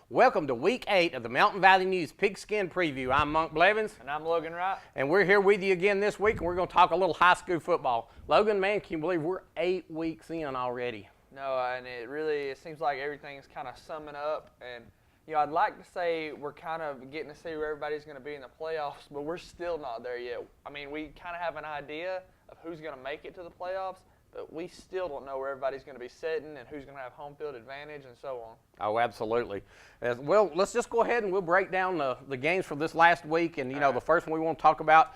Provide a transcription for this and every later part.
Welcome to Week 8 of the Mountain Valley News Pigskin Preview. I'm Monk Blevins. And I'm Logan Wright. And we're here with you again this week, and we're going to talk a little high school football. Logan, man, can you believe we're 8 weeks in already? No, and it seems like everything's kind of summing up. And, I'd like to say we're kind of getting to see where everybody's going to be in the playoffs, but we're still not there yet. I mean, we kind of have an idea of who's going to make it to the playoffs, but we still don't know where everybody's going to be sitting and who's going to have home field advantage and so on. Oh, absolutely. Well, let's just go ahead and we'll break down the games for this last week. And, the first one we want to talk about,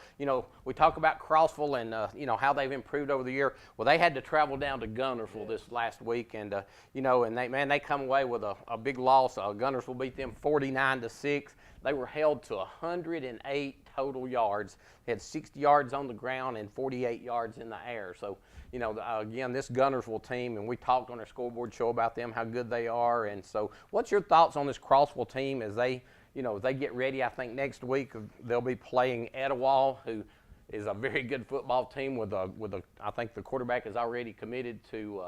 we talk about Crossville and, how they've improved over the year. Well, they had to travel down to Guntersville this last week. And, and they come away with a big loss. Guntersville beat them 49-6. They were held to 108 total yards. They had 60 yards on the ground and 48 yards in the air. So, again, this Guntersville team, and we talked on our scoreboard show about them, how good they are. And so what's your thoughts on this Crossville team as they get ready? I think next week they'll be playing Etowah, who is a very good football team with I think the quarterback is already committed to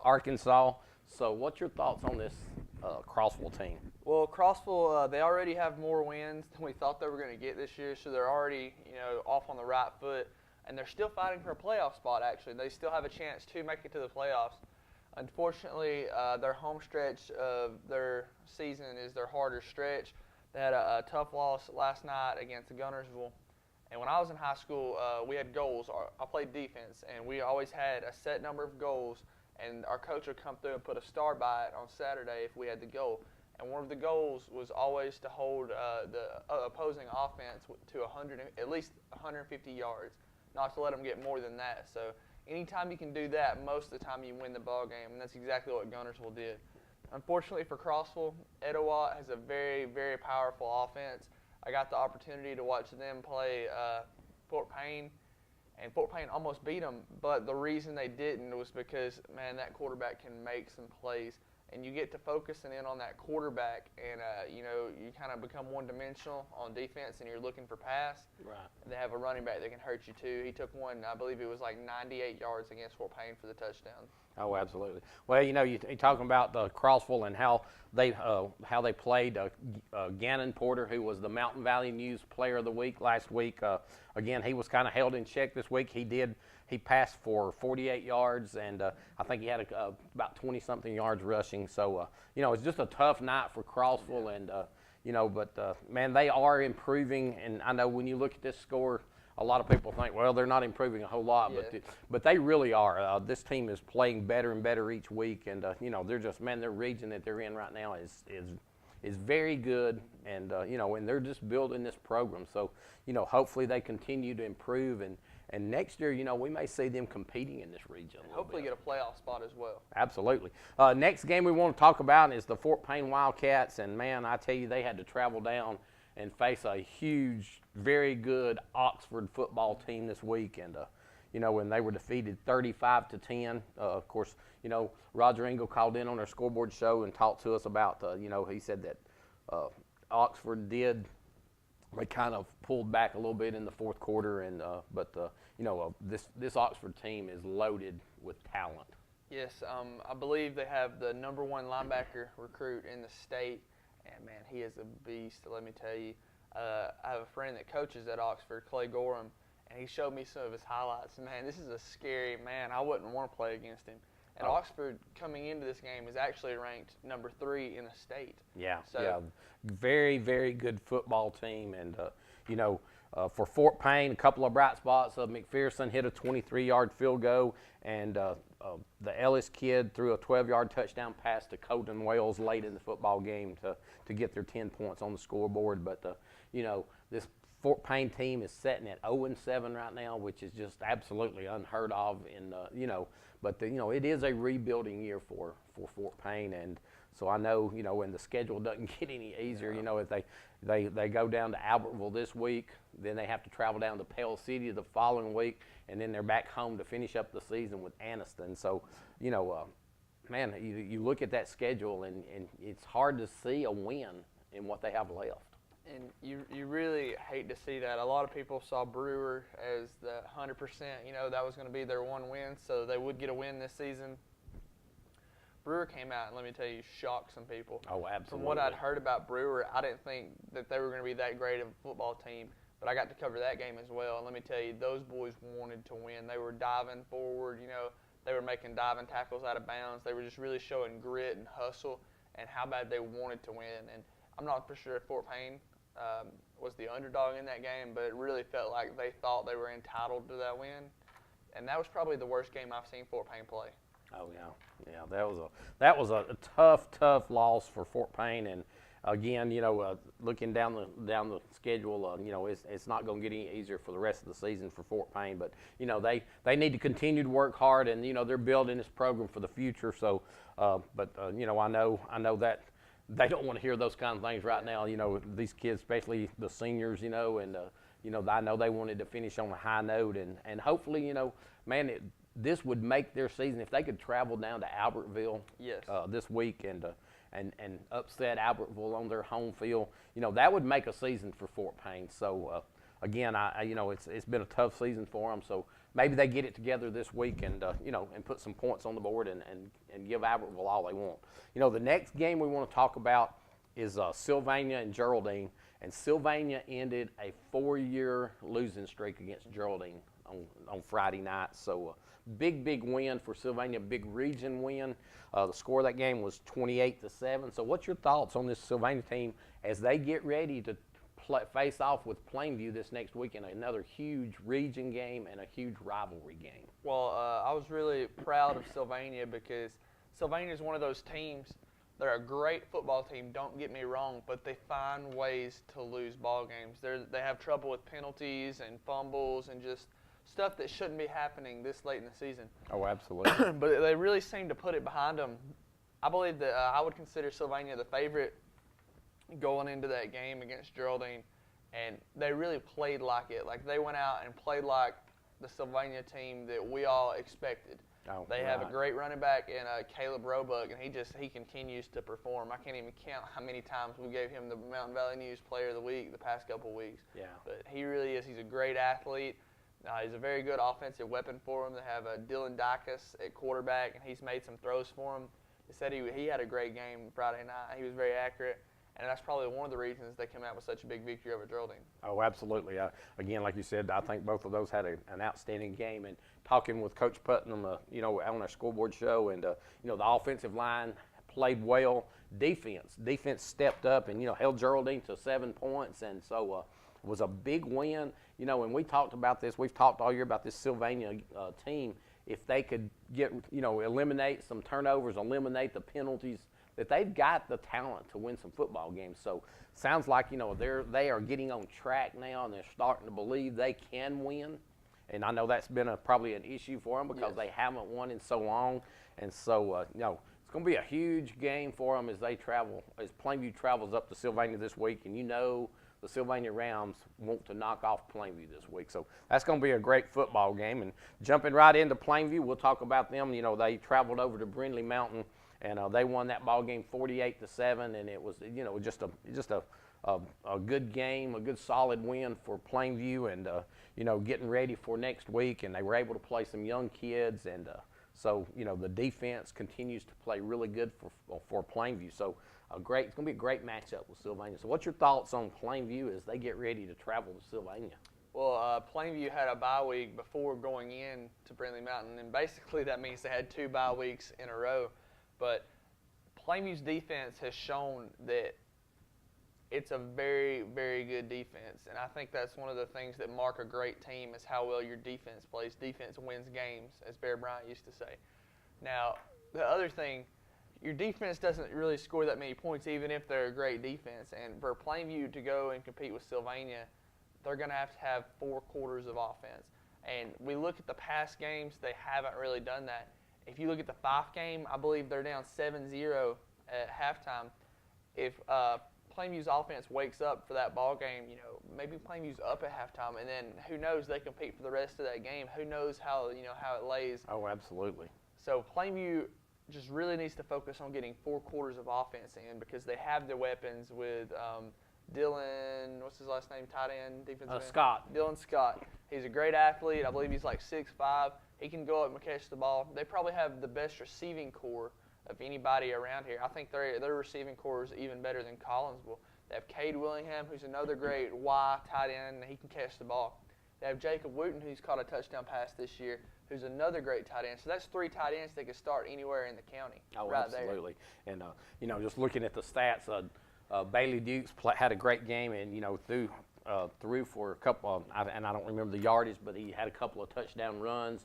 Arkansas. So what's your thoughts on this Crossville team? Well, Crossville, they already have more wins than we thought they were going to get this year, so they're already, off on the right foot. And they're still fighting for a playoff spot, actually. They still have a chance to make it to the playoffs. Unfortunately, their home stretch of their season is their harder stretch. They had a tough loss last night against Guntersville. And when I was in high school, we had goals. I played defense, and we always had a set number of goals. And our coach would come through and put a star by it on Saturday if we had the goal. And one of the goals was always to hold the opposing offense to at least 150 yards. Not to let them get more than that. So anytime you can do that, most of the time you win the ball game, and that's exactly what Guntersville did. Unfortunately for Crossville, Etowah has a very, very powerful offense. I got the opportunity to watch them play Fort Payne, and Fort Payne almost beat them, but the reason they didn't was because, man, that quarterback can make some plays. And you get to focusing in on that quarterback, and you kind of become one-dimensional on defense, and you're looking for pass. Right. They have a running back that can hurt you too. He took one, I believe it was like 98 yards against Fort Payne for the touchdown. Oh, absolutely. Well, you're talking about the Crossville and how they played Gannon Porter, who was the Mountain Valley News Player of the Week last week. Again, he was kind of held in check this week. He passed for 48 yards, and I think he had about 20-something yards rushing. So, it's just a tough night for Crossville, and man, they are improving. And I know when you look at this score, a lot of people think, well, they're not improving a whole lot, but they really are. This team is playing better and better each week, and they're just, man, their region that they're in right now is very good, and and they're just building this program. So hopefully they continue to improve, and next year we may see them competing in this region. And hopefully get a playoff spot as well. Absolutely. Next game we want to talk about is the Fort Payne Wildcats, and man, I tell you, they had to travel down and face a huge, very good Oxford football team this week, and when they were defeated 35-10. Of course, Roger Engel called in on our scoreboard show and talked to us about, he said that Oxford they kind of pulled back a little bit in the fourth quarter, and this Oxford team is loaded with talent. Yes, I believe they have the #1 linebacker recruit in the state, and man, he is a beast. Let me tell you, I have a friend that coaches at Oxford, Clay Gorham, and he showed me some of his highlights. Man, this is a scary man. I wouldn't want to play against him. And Oxford, coming into this game, is actually ranked #3 in the state. Yeah, very, very good football team. And, for Fort Payne, a couple of bright spots. McPherson hit a 23-yard field goal, and the Ellis kid threw a 12-yard touchdown pass to Colton Wales late in the football game to get their 10 points on the scoreboard. But, this Fort Payne team is sitting at 0-7 right now, which is just absolutely unheard of. But it is a rebuilding year for Fort Payne, and so I know when the schedule doesn't get any easier. If they go down to Albertville this week, then they have to travel down to Pell City the following week, and then they're back home to finish up the season with Anniston. So man, you look at that schedule, and it's hard to see a win in what they have left. And you really hate to see that. A lot of people saw Brewer as the 100%, that was going to be their one win, so they would get a win this season. Brewer came out and, let me tell you, shocked some people. Oh, absolutely. From what I'd heard about Brewer, I didn't think that they were going to be that great of a football team, but I got to cover that game as well. And let me tell you, those boys wanted to win. They were diving forward, they were making diving tackles out of bounds. They were just really showing grit and hustle and how bad they wanted to win. And I'm not for sure if Fort Payne was the underdog in that game, but it really felt like they thought they were entitled to that win. And that was probably the worst game I've seen Fort Payne play. Oh yeah. That was a tough loss for Fort Payne, and again, looking down the schedule, it's not going to get any easier for the rest of the season for Fort Payne. But they need to continue to work hard, and they're building this program for the future. So, I know that they don't want to hear those kind of things right now. These kids, especially the seniors, and I know they wanted to finish on a high note, and hopefully, this would make their season if they could travel down to Albertville this week and upset Albertville on their home field. That would make a season for Fort Payne. So again, it's been a tough season for them. So maybe they get it together this week and put some points on the board and give Albertville all they want. The next game we want to talk about is Sylvania and Geraldine, and Sylvania ended a 4-year losing streak against Geraldine on Friday night. So big win for Sylvania, big region win. The score of that game was 28-7. So what's your thoughts on this Sylvania team as they get ready to face off with Plainview this next week in another huge region game and a huge rivalry game? Well, I was really proud of Sylvania because Sylvania is one of those teams. They're a great football team, don't get me wrong, but they find ways to lose ball games. They have trouble with penalties and fumbles and just stuff that shouldn't be happening this late in the season. Oh, absolutely. But they really seem to put it behind them. I believe that I would consider Sylvania the favorite going into that game against Geraldine, and they really played like it. Like, they went out and played like the Sylvania team that we all expected. Oh, they have a great running back in Caleb Roebuck, and he continues to perform. I can't even count how many times we gave him the Mountain Valley News Player of the Week the past couple of weeks. Yeah. But he really is. He's a great athlete. He's a very good offensive weapon for him. They have Dylan Dacus at quarterback, and he's made some throws for him. They said he had a great game Friday night. He was very accurate, and that's probably one of the reasons they came out with such a big victory over Geraldine. Oh, absolutely. Again, like you said, I think both of those had an outstanding game. And talking with Coach Putnam, on our scoreboard show, and the offensive line played well. Defense stepped up and held Geraldine to 7 points, and so it was a big win. And we talked about this. We've talked all year about this Sylvania team. If they could get eliminate some turnovers, eliminate the penalties, that they've got the talent to win some football games. So sounds like they are getting on track now, and they're starting to believe they can win. And I know that's been probably an issue for them because they haven't won in so long. And so it's going to be a huge game for them as Plainview travels up to Sylvania this week. And the Sylvania Rams want to knock off Plainview this week. So that's going to be a great football game. And jumping right into Plainview, we'll talk about them. They traveled over to Brindley Mountain, and they won that ball game 48-7. And it was just a good game, a good solid win for Plainview, and getting ready for next week. And they were able to play some young kids, and so the defense continues to play really good for Plainview. So it's going to be a great matchup with Sylvania. So what's your thoughts on Plainview as they get ready to travel to Sylvania? Well, Plainview had a bye week before going in to Brindley Mountain, and basically that means they had 2 bye weeks in a row. But Plainview's defense has shown that it's a very, very good defense, and I think that's one of the things that mark a great team is how well your defense plays. Defense wins games, as Bear Bryant used to say. Now, the other thing, your defense doesn't really score that many points, even if they're a great defense. And for Plainview to go and compete with Sylvania, they're going to have 4 quarters of offense. And we look at the past games, they haven't really done that. If you look at the Fife game, I believe they're down 7-0 at halftime. If Plainview's offense wakes up for that ball game, maybe Plainview's up at halftime, and then who knows, they compete for the rest of that game. Who knows how it lays. Oh, absolutely. So Plainview just really needs to focus on getting 4 quarters of offense in because they have the weapons with Dylan, what's his last name, tight end, defensive end? Scott. Dylan Scott. He's a great athlete. I believe he's like 6'5". He can go up and catch the ball. They probably have the best receiving core of anybody around here. I think their receiving core is even better than Collinsville. They have Cade Willingham, who's another great Y tight end, and he can catch the ball. They have Jacob Wooten, who's caught a touchdown pass this year, who's another great tight end. So that's 3 tight ends that could start anywhere in the county. Oh, right absolutely. There. And, just looking at the stats, Bailey Dukes had a great game and, threw for a couple and I don't remember the yardage, but he had a couple of touchdown runs.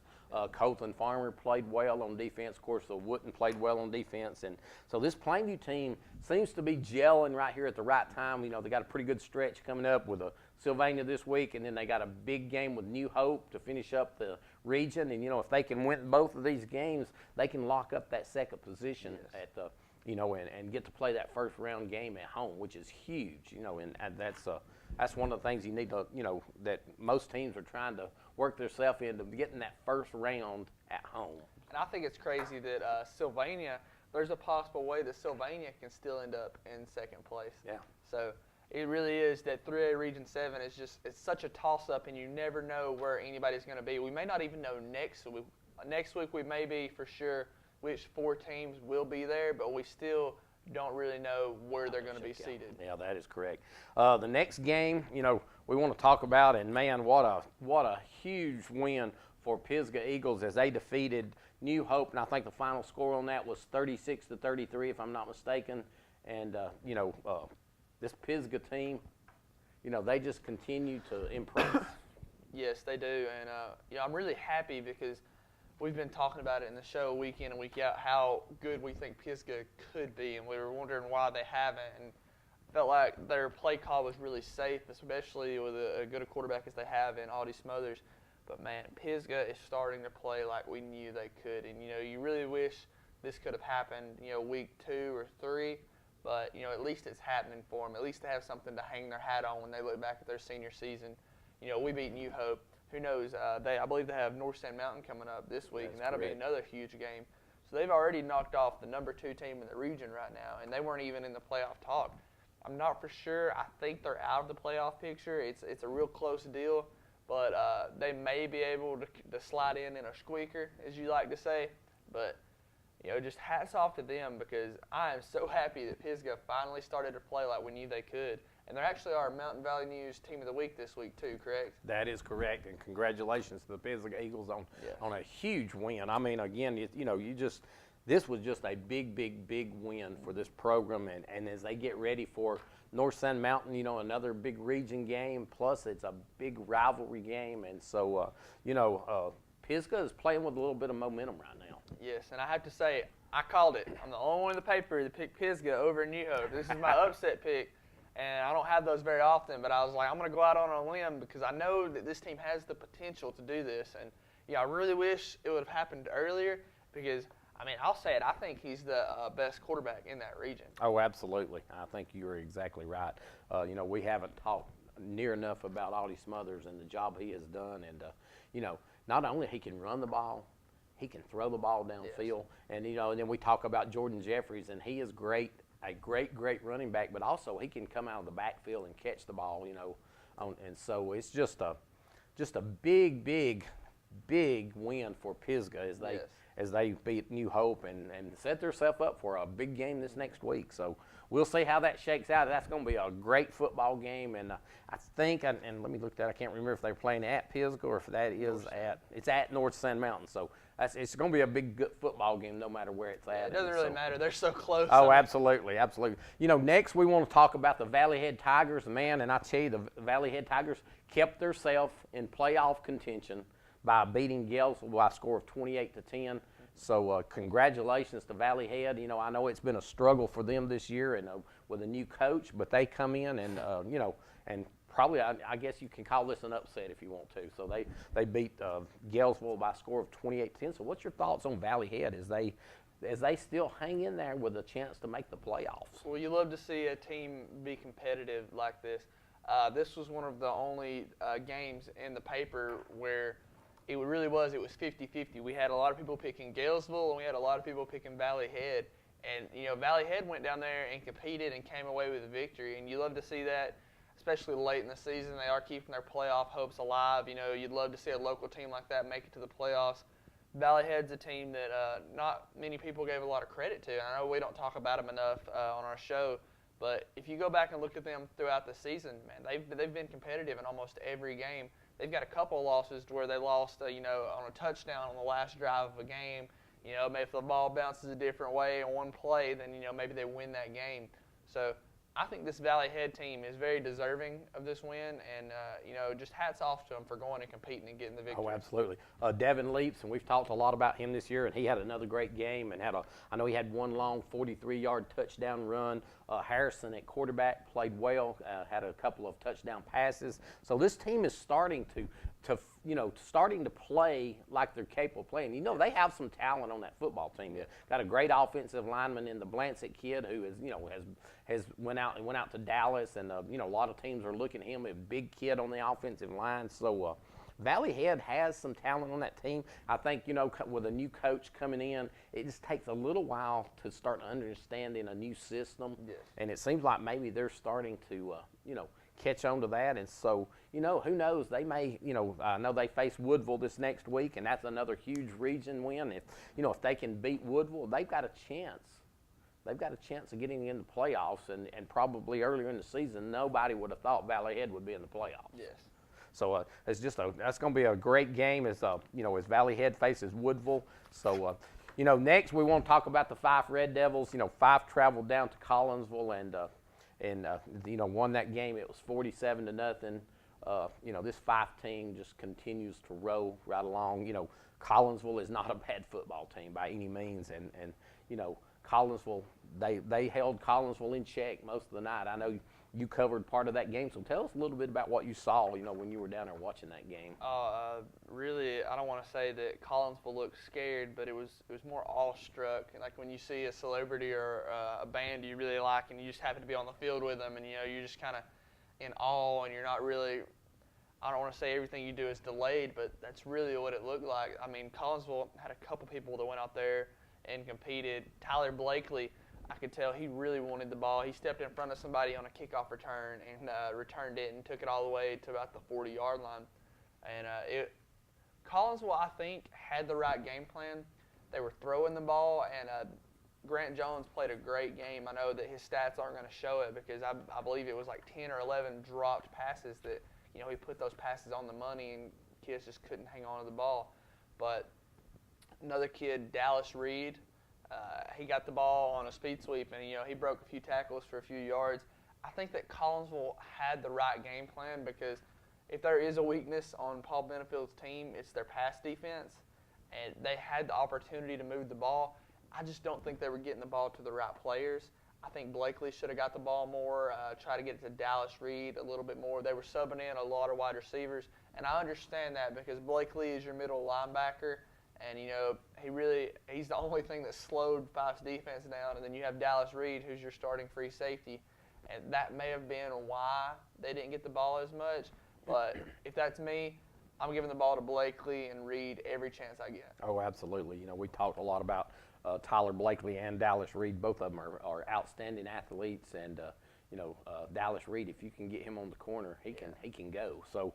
Colton Farmer played well on defense. Of course, Wooten played well on defense. And so this Plainview team seems to be gelling right here at the right time. They got a pretty good stretch coming up with Sylvania this week, and then they got a big game with New Hope to finish up the region. And, if they can win both of these games, they can lock up that second position at the, and get to play that first round game at home, which is huge, and that's one of the things you need to, that most teams are trying to work themselves into getting that first round at home. And I think it's crazy that Sylvania, there's a possible way that Sylvania can still end up in second place. Yeah. So it really is that 3A Region 7 is it's such a toss-up, and you never know where anybody's going to be. We may not even know next week. Next week we may be for sure which 4 teams will be there, but we still don't really know where they're going to be seated. Yeah, that is correct. The next game, we want to talk about, and man, what a huge win for Pisgah Eagles as they defeated New Hope, and I think the final score on that was 36-33, if I'm not mistaken. And this Pisgah team, they just continue to impress. Yes, they do, and I'm really happy because we've been talking about it in the show week in and week out how good we think Pisgah could be, and we were wondering why they haven't. And felt like their play call was really safe, especially with a good quarterback as they have in Audie Smothers. But man, Pisgah is starting to play like we knew they could, and you really wish this could have happened, week 2 or 3. But at least it's happening for them. At least they have something to hang their hat on when they look back at their senior season. We beat New Hope. Who knows? I believe they have North Sand Mountain coming up this week, and that'll be another huge game. So they've already knocked off the number 2 team in the region right now, and they weren't even in the playoff talk. I'm not for sure. I think they're out of the playoff picture. It's a real close deal, but they may be able to slide in a squeaker, as you like to say. But just hats off to them, because I am so happy that Pisgah finally started to play like we knew they could. And they're actually our Mountain Valley News Team of the Week this week too, correct? That is correct, and congratulations to the Pisgah Eagles on a huge win. I mean, again, this was just a big win for this program, and as they get ready for North Sand Mountain, another big region game, plus it's a big rivalry game, and so Pisgah is playing with a little bit of momentum right now. Yes, and I have to say, I called it. I'm the only one in the paper that picked Pisgah over New Hope. This is my upset pick. And I don't have those very often, but I was like, I'm going to go out on a limb because I know that this team has the potential to do this. And, I really wish it would have happened earlier because, I'll say it. I think he's the best quarterback in that region. Oh, absolutely. I think you're exactly right. We haven't talked near enough about Audie Smothers and the job he has done. And, not only he can run the ball, he can throw the ball downfield. Yes. And, and then we talk about Jordan Jeffries, and he is great. A great running back, but also he can come out of the backfield and catch the ball, and so it's just a big win for Pisgah as they beat New Hope and set themselves up for a big game this next week. So we'll see how that shakes out. That's going to be a great football game, and I think, and let me look at that. I can't remember if they're playing at Pisgah or if that is it's at North Sand Mountain. So it's going to be a big good football game no matter where it's at. It doesn't really matter. They're so close. Oh, absolutely. Next we want to talk about the Valley Head Tigers, man, and I tell you, the Valley Head Tigers kept themselves in playoff contention by beating Gainesville by a score of 28-10. So congratulations to Valley Head. I know it's been a struggle for them this year and with a new coach, but they come in and and probably I guess you can call this an upset if you want to. So they beat Gainesville by a score of 28-10. So what's your thoughts on Valley Head as they still hang in there with a chance to make the playoffs? Well, you love to see a team be competitive like this. This was one of the only games in the paper where it was 50-50. We had a lot of people picking Gainesville, and we had a lot of people picking Valley Head. And, Valley Head went down there and competed and came away with a victory. And you love to see that, especially late in the season. They are keeping their playoff hopes alive. You'd love to see a local team like that make it to the playoffs. Valley Head's a team that not many people gave a lot of credit to. I know we don't talk about them enough on our show, but if you go back and look at them throughout the season, man, they've been competitive in almost every game. They've got a couple of losses to where they lost, on a touchdown on the last drive of a game. Maybe if the ball bounces a different way in one play, then maybe they win that game. So I think this Valley Head team is very deserving of this win, and just hats off to them for going and competing and getting the victory. Oh, absolutely. Devin Leaps, and we've talked a lot about him this year, and he had another great game, and I know he had one long 43-yard touchdown run. Harrison at quarterback played well, had a couple of touchdown passes. So this team is starting to play like they're capable of playing. They have some talent on that football team. They've got a great offensive lineman in the Blancett kid who has went out to Dallas, and a lot of teams are looking at him, a big kid on the offensive line. So Valley Head has some talent on that team. I think with a new coach coming in, it just takes a little while to start understanding a new system. Yes. And it seems like maybe they're starting to catch on to that. And so, who knows? They may, I know they face Woodville this next week, and that's another huge region win. If they can beat Woodville, they've got a chance. They've got a chance of getting in the playoffs, and probably earlier in the season, nobody would have thought Valley Head would be in the playoffs. Yes. So that's going to be a great game as Valley Head faces Woodville. So next we want to talk about the Fife Red Devils. Fife traveled down to Collinsville and won that game. It was 47-0. This Fife team just continues to roll right along. Collinsville is not a bad football team by any means, and Collinsville, they held Collinsville in check most of the night. I know you covered part of that game, so tell us a little bit about what you saw, when you were down there watching that game. Really, I don't want to say that Collinsville looked scared, but it was more awestruck. Like when you see a celebrity or a band you really like, and you just happen to be on the field with them, and you're just kind of in awe, and you're not really. I don't want to say everything you do is delayed, but that's really what it looked like. I mean, Collinsville had a couple people that went out there and competed. Tyler Blakely, I could tell he really wanted the ball. He stepped in front of somebody on a kickoff return and returned it and took it all the way to about the 40-yard line. And Collinsville, I think, had the right game plan. They were throwing the ball, and Grant Jones played a great game. I know that his stats aren't going to show it because I believe it was like 10 or 11 dropped passes that, he put those passes on the money and kids just couldn't hang on to the ball. But another kid, Dallas Reed, he got the ball on a speed sweep, and he broke a few tackles for a few yards. I think that Collinsville had the right game plan because if there is a weakness on Paul Benefield's team, it's their pass defense, and they had the opportunity to move the ball. I just don't think they were getting the ball to the right players. I think Blakely should have got the ball more, try to get it to Dallas Reed a little bit more. They were subbing in a lot of wide receivers, and I understand that because Blakely is your middle linebacker, and he's the only thing that slowed Fife's defense down. And then you have Dallas Reed, who's your starting free safety, and that may have been why they didn't get the ball as much. But if that's me, I'm giving the ball to Blakely and Reed every chance I get. Oh, absolutely. We talked a lot about Tyler Blakely and Dallas Reed. Both of them are outstanding athletes, and Dallas Reed, if you can get him on the corner, he can go. So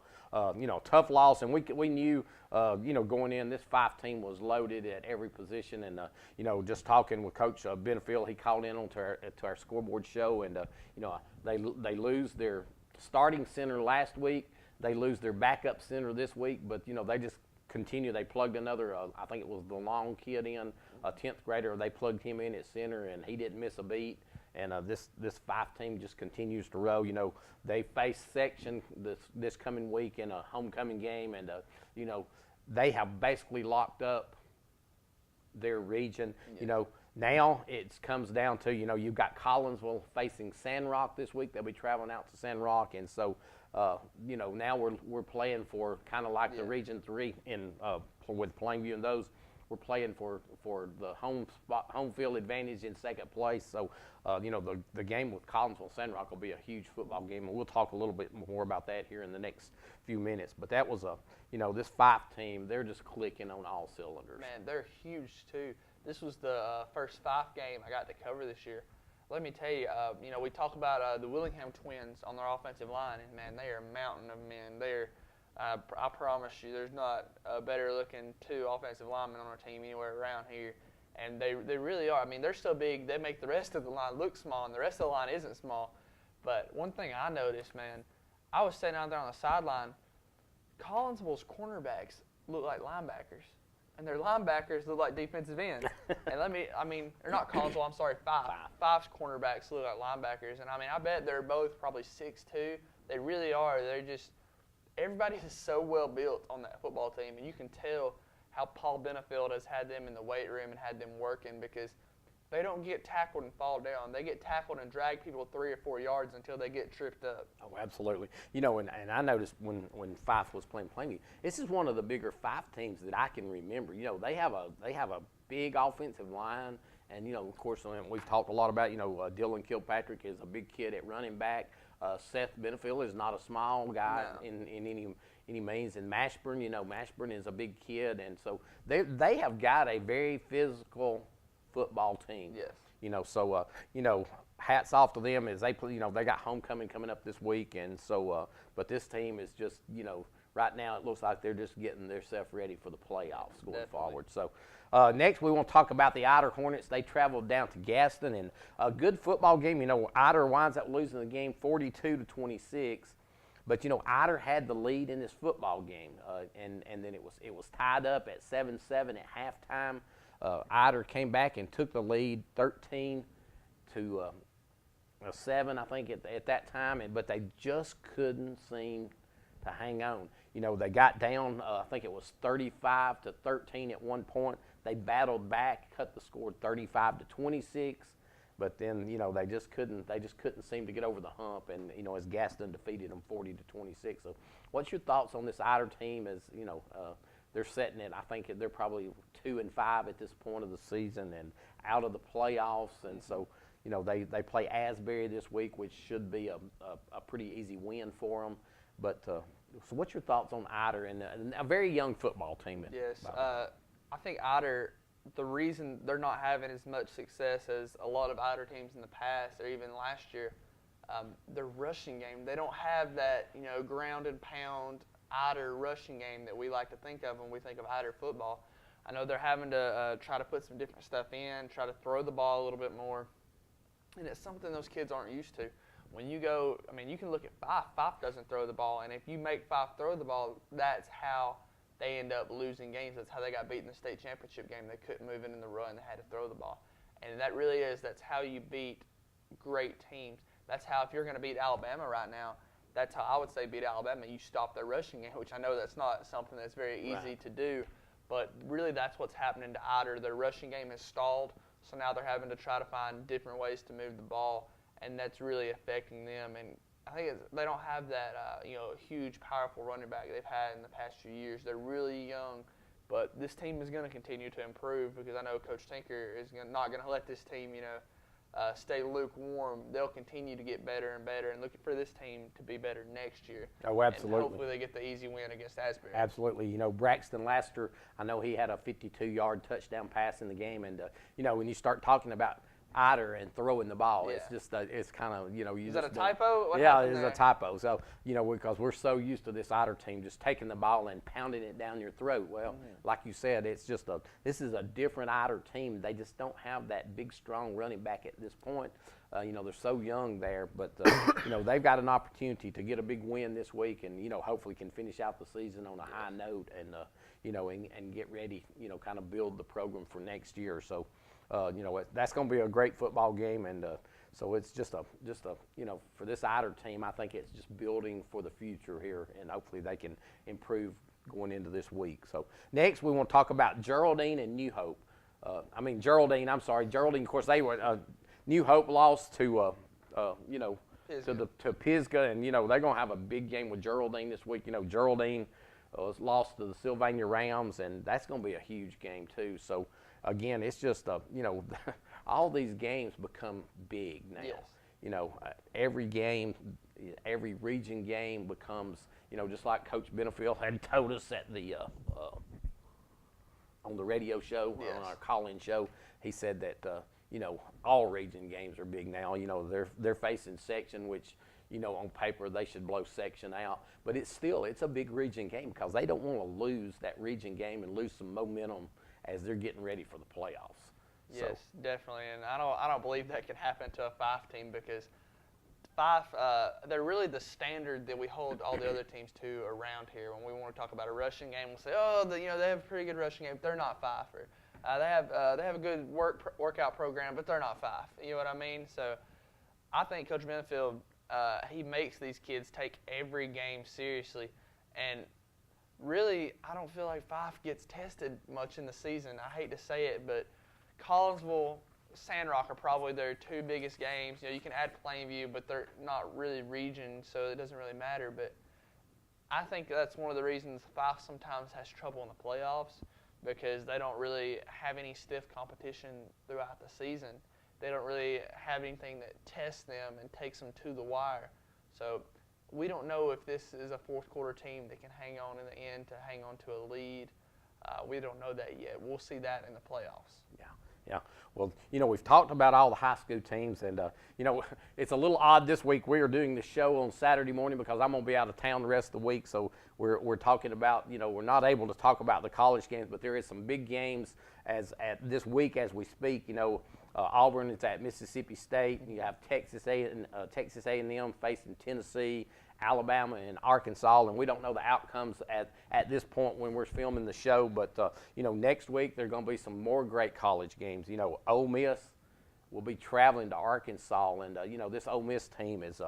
tough loss, and we knew going in, this Fife team was loaded at every position, and just talking with Coach Benefield, he called in to our scoreboard show, and they lose their starting center last week, they lose their backup center this week, but they just continue. They plugged another, I think it was the long kid in, a 10th grader. They plugged him in at center, and he didn't miss a beat. And this Fife team just continues to roll. They face Section this coming week in a homecoming game, and they have basically locked up their region. Yeah. Now it comes down to you've got Collinsville facing Sandrock this week. They'll be traveling out to Sandrock, and so now we're playing for kind of like the Region 3 in with Plainview and those. We're playing for the home field advantage in second place. So, the game with Collinsville Sandrock will be a huge football game, and we'll talk a little bit more about that here in the next few minutes. But that was this Fife team, they're just clicking on all cylinders. Man, they're huge too. This was the first Fife game I got to cover this year. Let me tell you, we talk about the Willingham twins on their offensive line, and man, they are a mountain of men. They're I promise you, there's not a better looking two offensive linemen on our team anywhere around here. And they really are. I mean, they're so big, they make the rest of the line look small, and the rest of the line isn't small. But one thing I noticed, man, I was sitting out there on the sideline, Collinsville's cornerbacks look like linebackers, and their linebackers look like defensive ends. And they're not Collinsville, I'm sorry, Five's cornerbacks look like linebackers. And, I bet they're both probably 6'2". They really are. They're just – everybody is so well built on that football team, and you can tell how Paul Benefield has had them in the weight room and had them working because they don't get tackled and fall down. They get tackled and drag people 3 or 4 yards until they get tripped up. Oh, absolutely. And I noticed when Fife was playing Plainview, this is one of the bigger Fife teams that I can remember. They have a big offensive line, and of course we've talked a lot about Dylan Kilpatrick is a big kid at running back. Seth Benefield is not a small guy in any means, and Mashburn is a big kid, and so they have got a very physical football team. Yes. So hats off to them as they play. They got homecoming coming up this week, and so but this team is just right now it looks like they're just getting themselves ready for the playoffs going forward. So next we want to talk about the Ider Hornets. They traveled down to Gaston, and a good football game. Ider winds up losing the game 42-26. But Ider had the lead in this football game, and then it was tied up at 7-7 at halftime. Ider came back and took the lead 13-7, I think, at that time, but they just couldn't seem to hang on. They got down, I think it was 35-13 at one point. They battled back, cut the score 35-26. But then, they just couldn't seem to get over the hump, and as Gaston defeated them 40-26. So, what's your thoughts on this Ider team? As they're setting it, I think they're probably 2-5 at this point of the season and out of the playoffs, and so they play Asbury this week, which should be a pretty easy win for them. But so, what's your thoughts on Ider and a very young football team? Yes, I think Ider. The reason they're not having as much success as a lot of Ider teams in the past or even last year, their rushing game, they don't have that, ground and pound Ider rushing game that we like to think of when we think of Ider football. I know they're having to try to put some different stuff in, try to throw the ball a little bit more, and it's something those kids aren't used to. When you go, you can look at Fife doesn't throw the ball, and if you make Fife throw the ball, that's how they end up losing games. That's how they got beat in the state championship game. They couldn't move it in the run. They had to throw the ball. And that's how you beat great teams. That's how, if you're going to beat Alabama right now, that's how I would say beat Alabama. You stop their rushing game, which I know that's not something that's very easy to do. But really that's what's happening to Ider. Their rushing game is stalled, so now they're having to try to find different ways to move the ball, and that's really affecting them. And I think they don't have that, huge, powerful running back they've had in the past few years. They're really young, but this team is going to continue to improve because I know Coach Tinker is not going to let this team, stay lukewarm. They'll continue to get better and better, and looking for this team to be better next year. Oh, absolutely. And hopefully they get the easy win against Asbury. Absolutely. Braxton Laster, I know he had a 52-yard touchdown pass in the game, and when you start talking about Ider and throwing the ball, it's just it's kind of Is that a typo? Yeah, it's a typo. So because we're so used to this Ider team just taking the ball and pounding it down your throat. Well, like you said, it's just this is a different Ider team. They just don't have that big, strong running back at this point. They're so young there, but they've got an opportunity to get a big win this week, and hopefully can finish out the season on a high note, and and get ready, kind of build the program for next year. So. That's going to be a great football game, and so it's just a for this Ider team, I think it's just building for the future here, and hopefully they can improve going into this week. So next we want to talk about Geraldine and New Hope. Geraldine. Of course, they were New Hope lost to to Pisgah, and they're going to have a big game with Geraldine this week. Geraldine was lost to the Sylvania Rams, and that's going to be a huge game too. So. Again, it's just all these games become big now. Yes. Every game, every region game becomes, just like Coach Benefield had told us at the on the radio show, on our call-in show. He said that all region games are big now. They're facing section, which on paper they should blow section out. But it's a big region game because they don't want to lose that region game and lose some momentum as they're getting ready for the playoffs. Yes, definitely, and I don't believe that can happen to a Fife team because Fife, they're really the standard that we hold all the other teams to around here. When we want to talk about a rushing game, we'll say, oh, they have a pretty good rushing game. They're not Fife. Or, they have a good workout program, but they're not Fife. You know what I mean? So I think Coach Benfield, he makes these kids take every game seriously, and really, I don't feel like Fife gets tested much in the season. I hate to say it, but Collinsville, Sandrock are probably their two biggest games. You can add Plainview, but they're not really region, so it doesn't really matter. But I think that's one of the reasons Fife sometimes has trouble in the playoffs because they don't really have any stiff competition throughout the season. They don't really have anything that tests them and takes them to the wire. So we don't know if this is a fourth quarter team that can hang on in the end to hang on to a lead. We don't know that yet. We'll see that in the playoffs. Yeah. Well, we've talked about all the high school teams, and, it's a little odd this week. We are doing the show on Saturday morning because I'm going to be out of town the rest of the week, so we're talking about, we're not able to talk about the college games, but there is some big games at this week as we speak. Auburn is at Mississippi State. You have Texas A&M facing Tennessee, Alabama, and Arkansas, and we don't know the outcomes at this point when we're filming the show. But next week there are going to be some more great college games. Ole Miss will be traveling to Arkansas, and this Ole Miss team is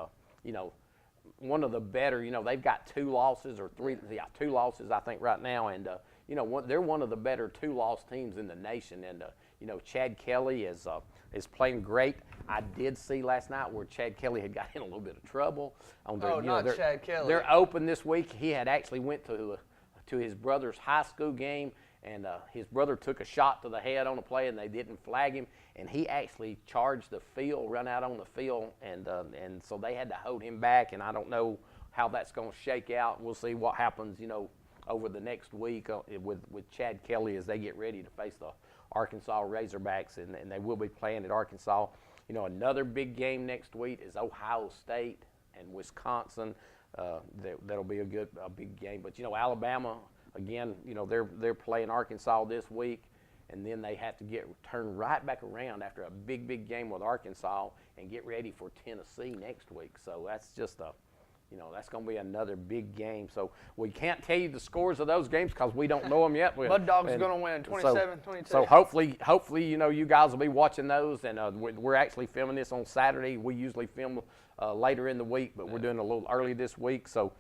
one of the better. They've got two losses I think right now, and they're one of the better two-loss teams in the nation, and Chad Kelly is playing great. I did see last night where Chad Kelly had got in a little bit of trouble. Chad Kelly. They're open this week. He had actually went to his brother's high school game, and his brother took a shot to the head on a play, and they didn't flag him, and he actually charged the field, run out on the field, and so they had to hold him back, and I don't know how that's going to shake out. We'll see what happens, over the next week with Chad Kelly as they get ready to face the Arkansas Razorbacks, and they will be playing at Arkansas. Another big game next week is Ohio State and Wisconsin. That'll be a big game. But Alabama again, they're playing Arkansas this week, and then they have to turn right back around after a big game with Arkansas and get ready for Tennessee next week. So that's just that's going to be another big game. So we can't tell you the scores of those games because we don't know them yet. Mud Dogs are going to win 27-22. So hopefully, you guys will be watching those. And we're actually filming this on Saturday. We usually film later in the week, but we're doing a little early this week. So,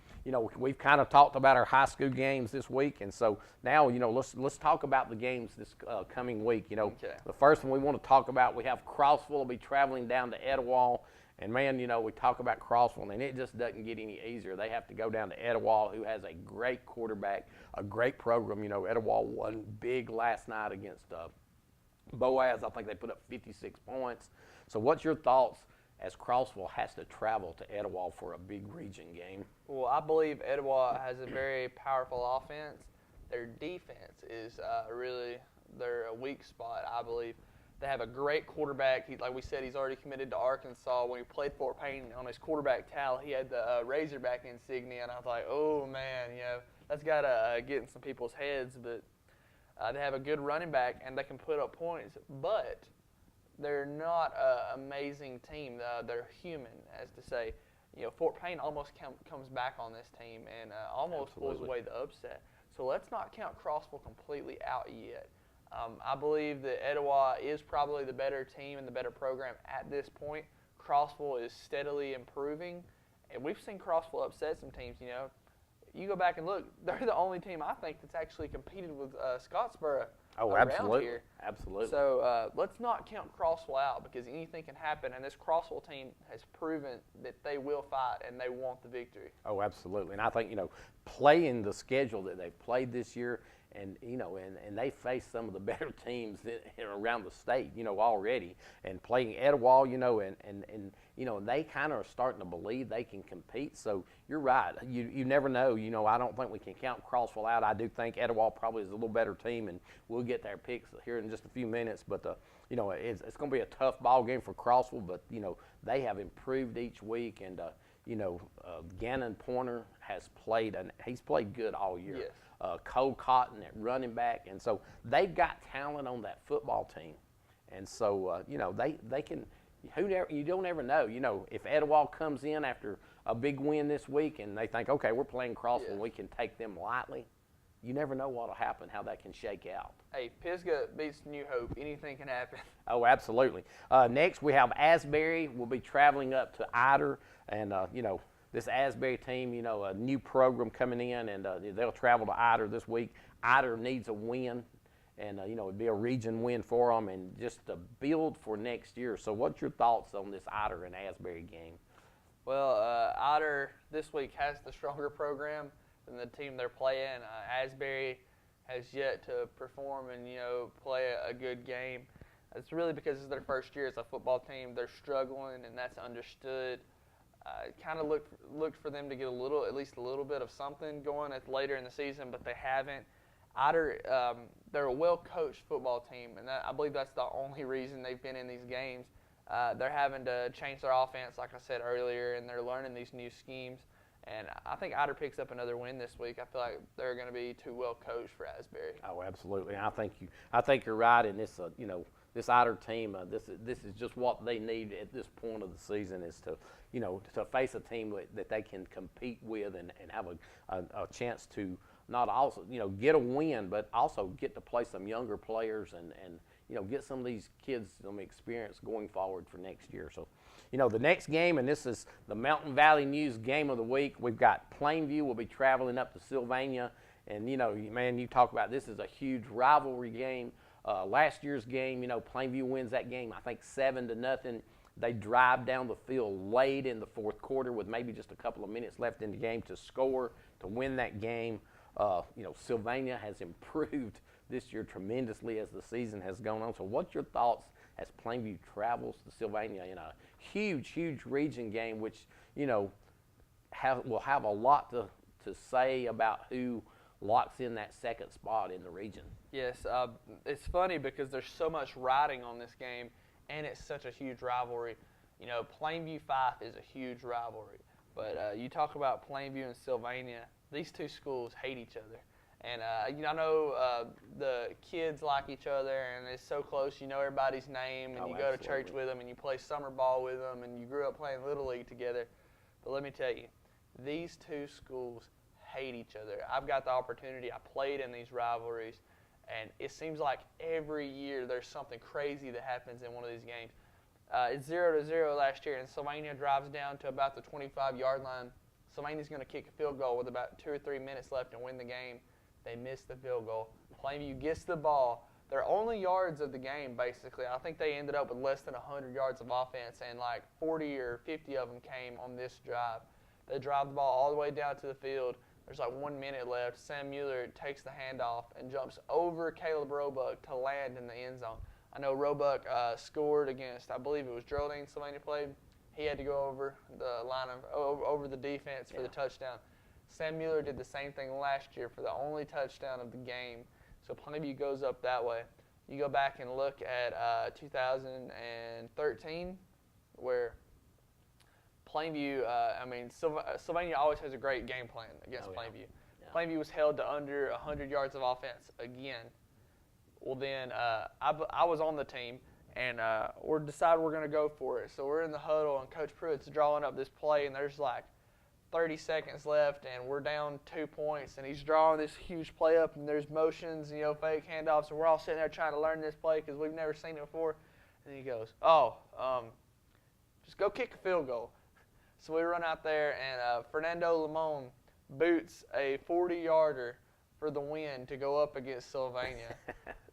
we've kind of talked about our high school games this week. And so now, let's talk about the games this coming week. Okay. The first one we want to talk about, we have Crossville will be traveling down to Etowah. And, man, we talk about Crossville, and it just doesn't get any easier. They have to go down to Etowah, who has a great quarterback, a great program. Etowah won big last night against Boaz. I think they put up 56 points. So what's your thoughts as Crossville has to travel to Etowah for a big region game? Well, I believe Etowah has a very powerful offense. Their defense is really their weak spot, I believe. They have a great quarterback. Like we said, he's already committed to Arkansas. When he played Fort Payne on his quarterback towel, he had the Razorback insignia, and I was like, oh, man, that's got to get in some people's heads. But they have a good running back, and they can put up points. But they're not an amazing team. They're human, as to say. Fort Payne almost comes back on this team and almost pulls away the upset. So let's not count Crossville completely out yet. I believe that Etowah is probably the better team and the better program at this point. Crossville is steadily improving, and we've seen Crossville upset some teams. You go back and look; they're the only team I think that's actually competed with Scottsboro around here. Absolutely. So let's not count Crossville out because anything can happen, and this Crossville team has proven that they will fight and they want the victory. Oh, absolutely. And I think playing the schedule that they've played this year. And and they face some of the better teams around the state, already. And playing Etowah, and they kind of are starting to believe they can compete. So you're right. You never know. I don't think we can count Crossville out. I do think Etowah probably is a little better team, and we'll get their picks here in just a few minutes. But it's going to be a tough ball game for Crossville. But they have improved each week, and Gannon Pointer has played, he's played good all year. Yes. Cole Cotton at running back, and so they've got talent on that football team, and so they can. You don't ever know. If Etowah comes in after a big win this week, and they think, okay, we're playing Crossville, we can take them lightly. You never know what'll happen, how that can shake out. Hey, Pisgah beats New Hope. Anything can happen. Oh, absolutely. Next, we have Asbury. We'll be traveling up to Ider, and this Asbury team, a new program coming in, and they'll travel to Ider this week. Ider needs a win, and it'd be a region win for them, and just to build for next year. So, what's your thoughts on this Ider and Asbury game? Well, Ider this week has the stronger program than the team they're playing. Asbury has yet to perform and play a good game. It's really because it's their first year as a football team. They're struggling, and that's understood. Kind of looked for them to get at least a little bit of something going later in the season, but they haven't. Ider, they're a well-coached football team, and I believe that's the only reason they've been in these games. They're having to change their offense, like I said earlier, and they're learning these new schemes. And I think Ider picks up another win this week. I feel like they're going to be too well coached for Asbury. Oh, absolutely. I think you're right. And this, this Ider team, this is just what they need at this point of the season is to, to face a team that they can compete with and have a chance to not also, get a win, but also get to play some younger players and get some of these kids some experience going forward for next year. So, the next game, and this is the Mountain Valley News Game of the Week. We've got Plainview will be traveling up to Sylvania, and man, you talk about this is a huge rivalry game. Last year's game, Plainview wins that game, I think 7-0. They drive down the field late in the fourth quarter with maybe just a couple of minutes left in the game to score to win that game. Sylvania has improved this year tremendously as the season has gone on. So what's your thoughts as Plainview travels to Sylvania in a huge region game, which, will have a lot to say about who locks in that second spot in the region? Yes, it's funny because there's so much riding on this game, and it's such a huge rivalry. Plainview-Fife is a huge rivalry. But you talk about Plainview and Sylvania, these two schools hate each other. And, I know the kids like each other, and it's so close. You know everybody's name, and you go to church with them, and you play summer ball with them, and you grew up playing Little League together. But let me tell you, these two schools hate each other. I've got the opportunity. I played in these rivalries, and it seems like every year there's something crazy that happens in one of these games. It's 0-0 last year, and Sylvania drives down to about the 25-yard line. Sylvania's going to kick a field goal with about 2 or 3 minutes left and win the game. They miss the field goal. Plainview gets the ball. Their only yards of the game, basically, I think they ended up with less than 100 yards of offense, and like 40 or 50 of them came on this drive. They drive the ball all the way down to the field. There's like 1 minute left. Sam Mueller takes the handoff and jumps over Caleb Roebuck to land in the end zone. I know Roebuck scored against, I believe it was Geraldine Sylvania played. He had to go over the line over the defense for the touchdown. Sam Mueller did the same thing last year for the only touchdown of the game. So Plainview goes up that way. You go back and look at 2013, where Plainview, Sylvania always has a great game plan against Plainview. Yeah. Plainview was held to under 100 yards of offense again. Well, then I was on the team, and we're decided we're going to go for it. So we're in the huddle, and Coach Pruitt's drawing up this play, and there's like 30 seconds left, and we're down 2 points, and he's drawing this huge play up, and there's motions, fake handoffs, and we're all sitting there trying to learn this play because we've never seen it before. And he goes, just go kick a field goal. So we run out there, and Fernando Limon boots a 40-yarder for the win to go up against Sylvania.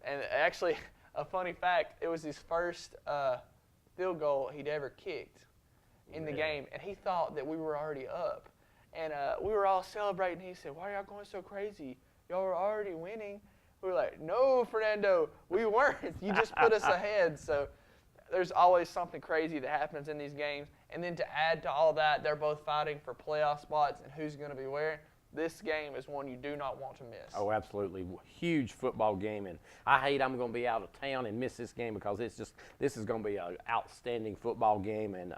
And actually, a funny fact, it was his first field goal he'd ever kicked in the game, and he thought that we were already up. And we were all celebrating. He said, "Why are y'all going so crazy? Y'all were already winning." We were like, "No, Fernando, we weren't. You just put us ahead." So there's always something crazy that happens in these games. And then to add to all that, they're both fighting for playoff spots and who's going to be where. this game is one you do not want to miss. Oh, absolutely. Huge football game. And I hate I'm going to be out of town and miss this game because this is going to be an outstanding football game. And,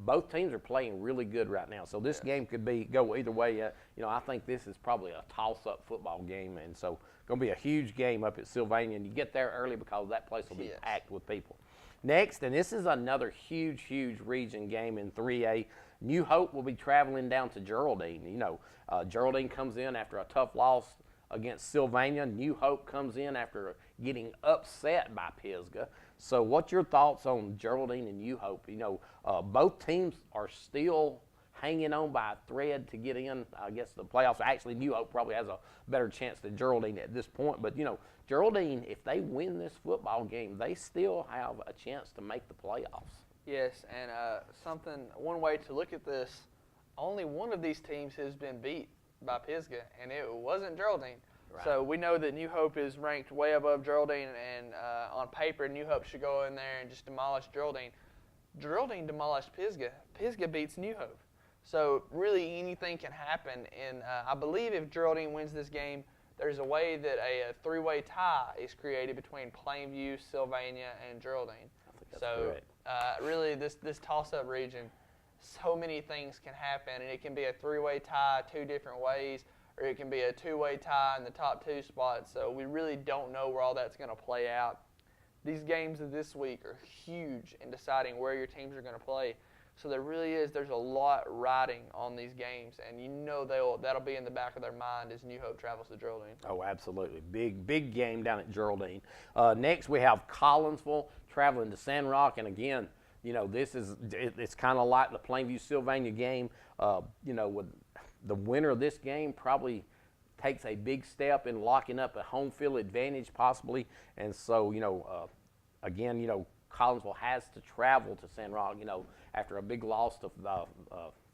both teams are playing really good right now. So this game could go either way. I think this is probably a toss-up football game. And so going to be a huge game up at Sylvania. And you get there early because that place will be packed with people. Next, and this is another huge, huge region game in 3A. New Hope will be traveling down to Geraldine. Geraldine comes in after a tough loss against Sylvania. New Hope comes in after getting upset by Pisgah. So what's your thoughts on Geraldine and New Hope? Both teams are still hanging on by a thread to get in, I guess, the playoffs. Actually, New Hope probably has a better chance than Geraldine at this point. But, Geraldine, if they win this football game, they still have a chance to make the playoffs. Yes, and one way to look at this, only one of these teams has been beat by Pisgah, and it wasn't Geraldine. Right. So we know that New Hope is ranked way above Geraldine, and on paper, New Hope should go in there and just demolish Geraldine. Geraldine demolished Pisgah. Pisgah beats New Hope. So really anything can happen, and I believe if Geraldine wins this game, there's a way that a three-way tie is created between Plainview, Sylvania, and Geraldine. I think that's correct. Really, this toss-up region, so many things can happen, and it can be a three-way tie 2 different ways, or it can be a 2-way tie in the top 2 spots. So we really don't know where all that's going to play out. These games of this week are huge in deciding where your teams are going to play. So there's a lot riding on these games, and that'll be in the back of their mind as New Hope travels to Geraldine. Oh, absolutely. Big game down at Geraldine. Next, we have Collinsville traveling to Sandrock, and again, it's kind of like the Plainview-Sylvania game. With the winner of this game probably takes a big step in locking up a home field advantage possibly, and so, again, Collinsville has to travel to Sandrock, after a big loss to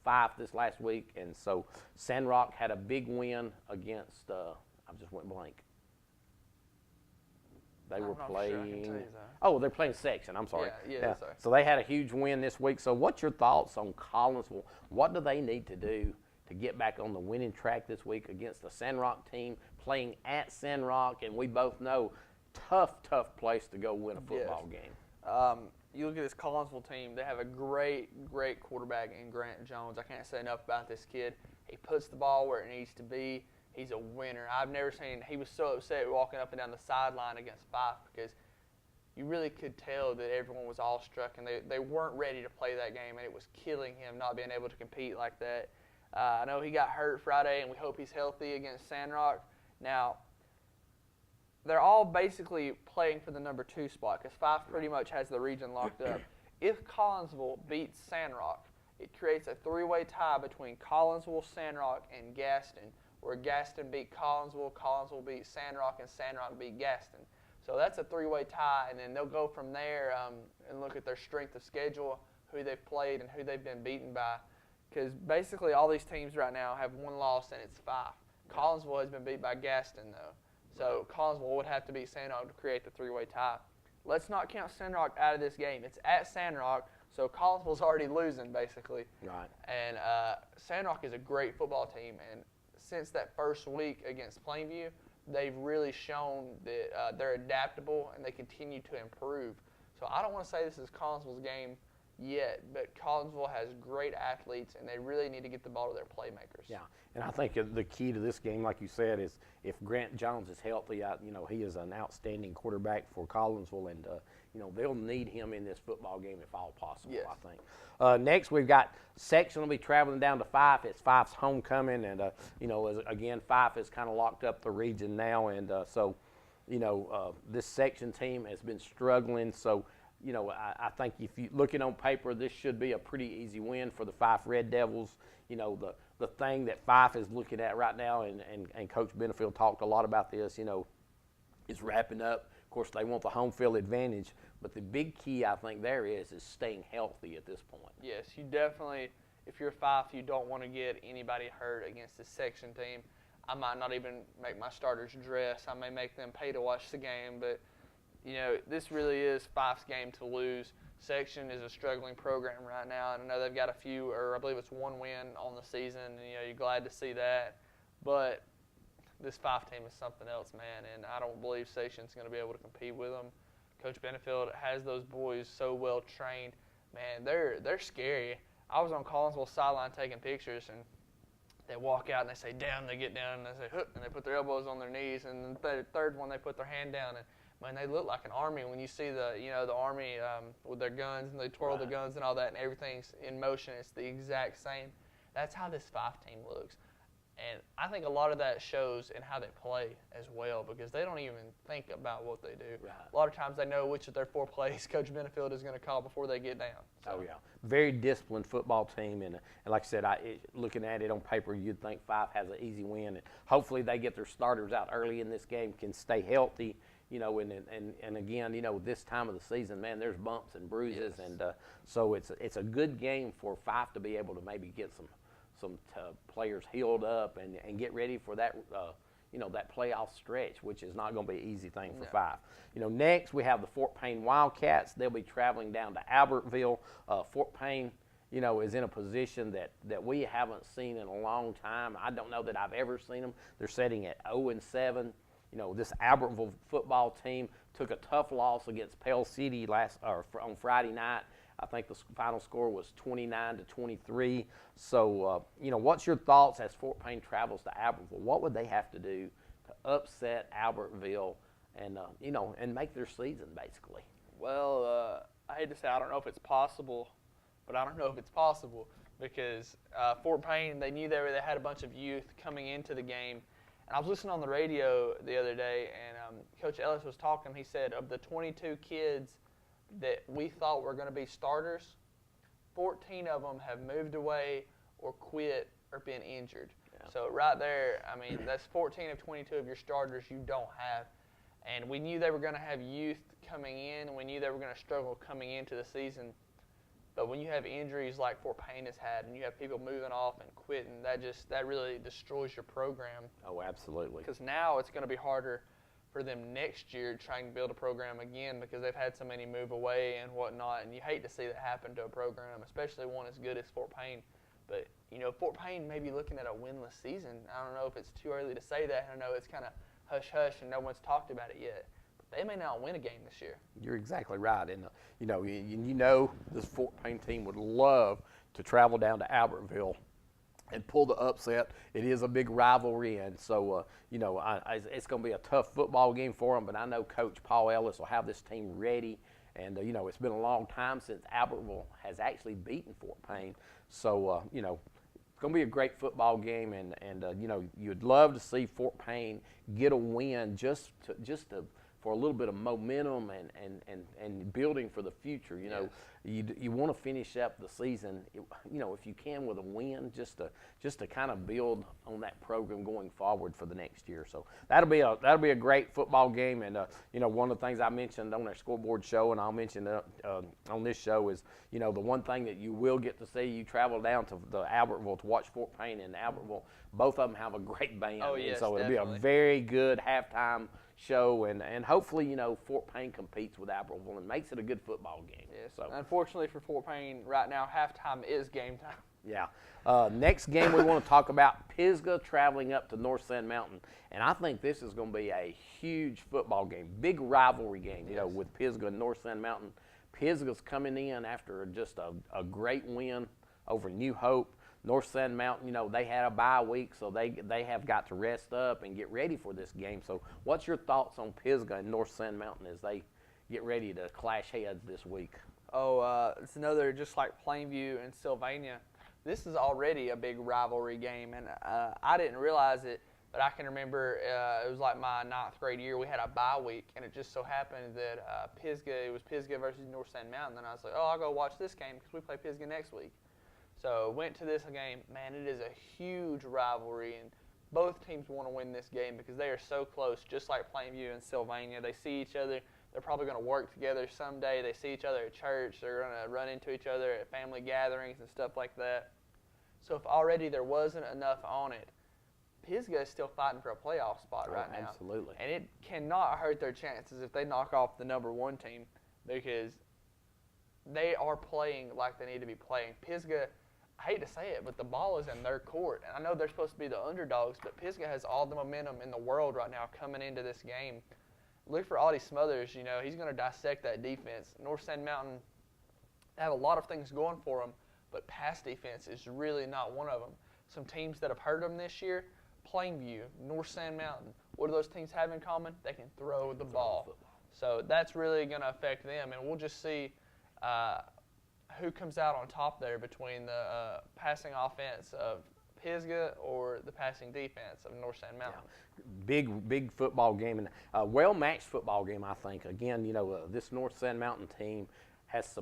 Fife this last week. And so Sandrock had a big win against, I just went blank. They were playing, they're playing Section, I'm sorry. Yeah. Sorry. So they had a huge win this week. So what's your thoughts on Collinsville? What do they need to do to get back on the winning track this week against the Sandrock team playing at Sandrock? And we both know, tough place to go win a football game. You look at this Collinsville team, they have a great quarterback in Grant Jones. I can't say enough about this kid. He puts the ball where it needs to be. He's a winner. I've never seen – he was so upset walking up and down the sideline against Fife because you really could tell that everyone was awestruck and they weren't ready to play that game, and it was killing him not being able to compete like that. I know he got hurt Friday, and we hope he's healthy against Sandrock. Now, they're all basically playing for the number 2 spot because Fife pretty much has the region locked up. If Collinsville beats Sandrock, it creates a 3-way tie between Collinsville, Sandrock, and Gaston, where Gaston beat Collinsville, Collinsville beat Sandrock, and Sandrock beat Gaston. So that's a 3-way tie, and then they'll go from there and look at their strength of schedule, who they've played, and who they've been beaten by. Because basically all these teams right now have one loss, and it's Fife. Collinsville has been beat by Gaston, though. So Collinsville would have to beat Sandrock to create the 3-way tie. Let's not count Sandrock out of this game. It's at Sandrock, so Collinsville's already losing, basically. Right. And Sandrock is a great football team, and since that first week against Plainview, they've really shown that they're adaptable and they continue to improve. So I don't want to say this is Collinsville's game yet, but Collinsville has great athletes, and they really need to get the ball to their playmakers. Yeah, and I think the key to this game, like you said, is if Grant Jones is healthy, he is an outstanding quarterback for Collinsville, and they'll need him in this football game if all possible. Yes. I think. Next, we've got Section will be traveling down to Fife. It's Fife's homecoming, and again, Fife has kind of locked up the region now, and so this Section team has been struggling. So I think if you looking on paper, this should be a pretty easy win for the Fife Red Devils. The thing that Fife is looking at right now, and Coach Benefield talked a lot about this, is wrapping up. Of course, they want the home field advantage, but the big key I think there is staying healthy at this point. Yes, you definitely, if you're Fife, you don't want to get anybody hurt against this Section team. I might not even make my starters dress. I may make them pay to watch the game, but this really is Fife's game to lose. Section is a struggling program right now, and I know they've got a few, or I believe it's 1 win on the season, and you're glad to see that. But this 5 team is something else, man, and I don't believe Station's going to be able to compete with them. Coach Benefield has those boys so well trained. Man, they're scary. I was on Collinsville sideline taking pictures, and they walk out and they say down, they get down, and they say hook, and they put their elbows on their knees, and then the third one they put their hand down, and man, they look like an army when you see the army with their guns, and they twirl the guns and all that, and everything's in motion. It's the exact same. That's how this 5 team looks. And I think a lot of that shows in how they play as well, because they don't even think about what they do. Right. A lot of times they know which of their 4 plays Coach Benefield is going to call before they get down. So. Oh, yeah. Very disciplined football team. And like I said, looking at it on paper, you'd think 5 has an easy win. And hopefully they get their starters out early in this game, can stay healthy. And again, this time of the season, man, there's bumps and bruises. Yes. And so it's a good game for 5 to be able to maybe get some players healed up and get ready for that that playoff stretch, which is not going to be an easy thing for 5. Next we have the Fort Payne Wildcats. They'll be traveling down to Albertville. Fort Payne is in a position that we haven't seen in a long time. I don't know that I've ever seen them. They're sitting at 0-7. This Albertville football team took a tough loss against Pell City on Friday night. I think the final score was 29-23. So, what's your thoughts as Fort Payne travels to Albertville? What would they have to do to upset Albertville and make their season, basically? Well, I hate to say I don't know if it's possible, but I don't know if it's possible because Fort Payne, they knew they had a bunch of youth coming into the game. And I was listening on the radio the other day, and Coach Ellis was talking. He said of the 22 kids that we thought were going to be starters, 14 of them have moved away or quit or been injured. Yeah. So right there, I mean, that's 14 of 22 of your starters you don't have. And we knew they were going to have youth coming in, and we knew they were going to struggle coming into the season. But when you have injuries like Fort Payne has had, and you have people moving off and quitting, that really destroys your program. Oh, absolutely. Because now it's going to be harder for them next year trying to build a program again because they've had so many move away and whatnot, and you hate to see that happen to a program, especially one as good as Fort Payne. But, Fort Payne may be looking at a winless season. I don't know if it's too early to say that. I know it's kind of hush-hush and no one's talked about it yet. But they may not win a game this year. You're exactly right. And, this Fort Payne team would love to travel down to Albertville and pull the upset. It is a big rivalry, and so, it's going to be a tough football game for them, but I know Coach Paul Ellis will have this team ready, and, it's been a long time since Albertville has actually beaten Fort Payne, so, it's going to be a great football game, and you'd love to see Fort Payne get a win just for a little bit of momentum and building for the future. Yes. You want to finish up the season, if you can, with a win, just to kind of build on that program going forward for the next year. So that'll be a great football game. And one of the things I mentioned on our scoreboard show, and I'll mention on this show, is the one thing that you will get to see. You travel down to the Albertville to watch Fort Payne and Albertville. Both of them have a great band. Oh, yes, and so it'll definitely be a very good halftime show, and hopefully, Fort Payne competes with Albertville and makes it a good football game. Yes. So, unfortunately for Fort Payne, right now, halftime is game time. Yeah. Next game we want to talk about, Pisgah traveling up to North Sand Mountain. And I think this is going to be a huge football game, big rivalry game, with Pisgah and North Sand Mountain. Pisgah's coming in after just a great win over New Hope. North Sand Mountain, they had a bye week, so they have got to rest up and get ready for this game. So what's your thoughts on Pisgah and North Sand Mountain as they get ready to clash heads this week? Oh, it's another, just like Plainview and Sylvania, this is already a big rivalry game, and I didn't realize it, but I can remember it was like my 9th grade year. We had a bye week, and it just so happened that it was Pisgah versus North Sand Mountain, and I was like, I'll go watch this game because we play Pisgah next week. So went to this game. Man, it is a huge rivalry, and both teams want to win this game because they are so close, just like Plainview and Sylvania. They see each other. They're probably going to work together someday. They see each other at church. They're going to run into each other at family gatherings and stuff like that. So if already there wasn't enough on it, Pisgah is still fighting for a playoff spot right now. Absolutely. And it cannot hurt their chances if they knock off the number 1 team because they are playing like they need to be playing. Pisgah, I hate to say it, but the ball is in their court. And I know they're supposed to be the underdogs, but Pisgah has all the momentum in the world right now coming into this game. Look for Audie Smothers. You know, he's going to dissect that defense. North Sand Mountain have a lot of things going for them, but pass defense is really not one of them. Some teams that have heard them this year, Plainview, North Sand Mountain, what do those teams have in common? They can throw the ball. So that's really going to affect them, and we'll just see who comes out on top there between the passing offense of Pisgah or the passing defense of North Sand Mountain. Yeah. Big football game, and a well-matched football game, I think. Again, you know, this North Sand Mountain team has,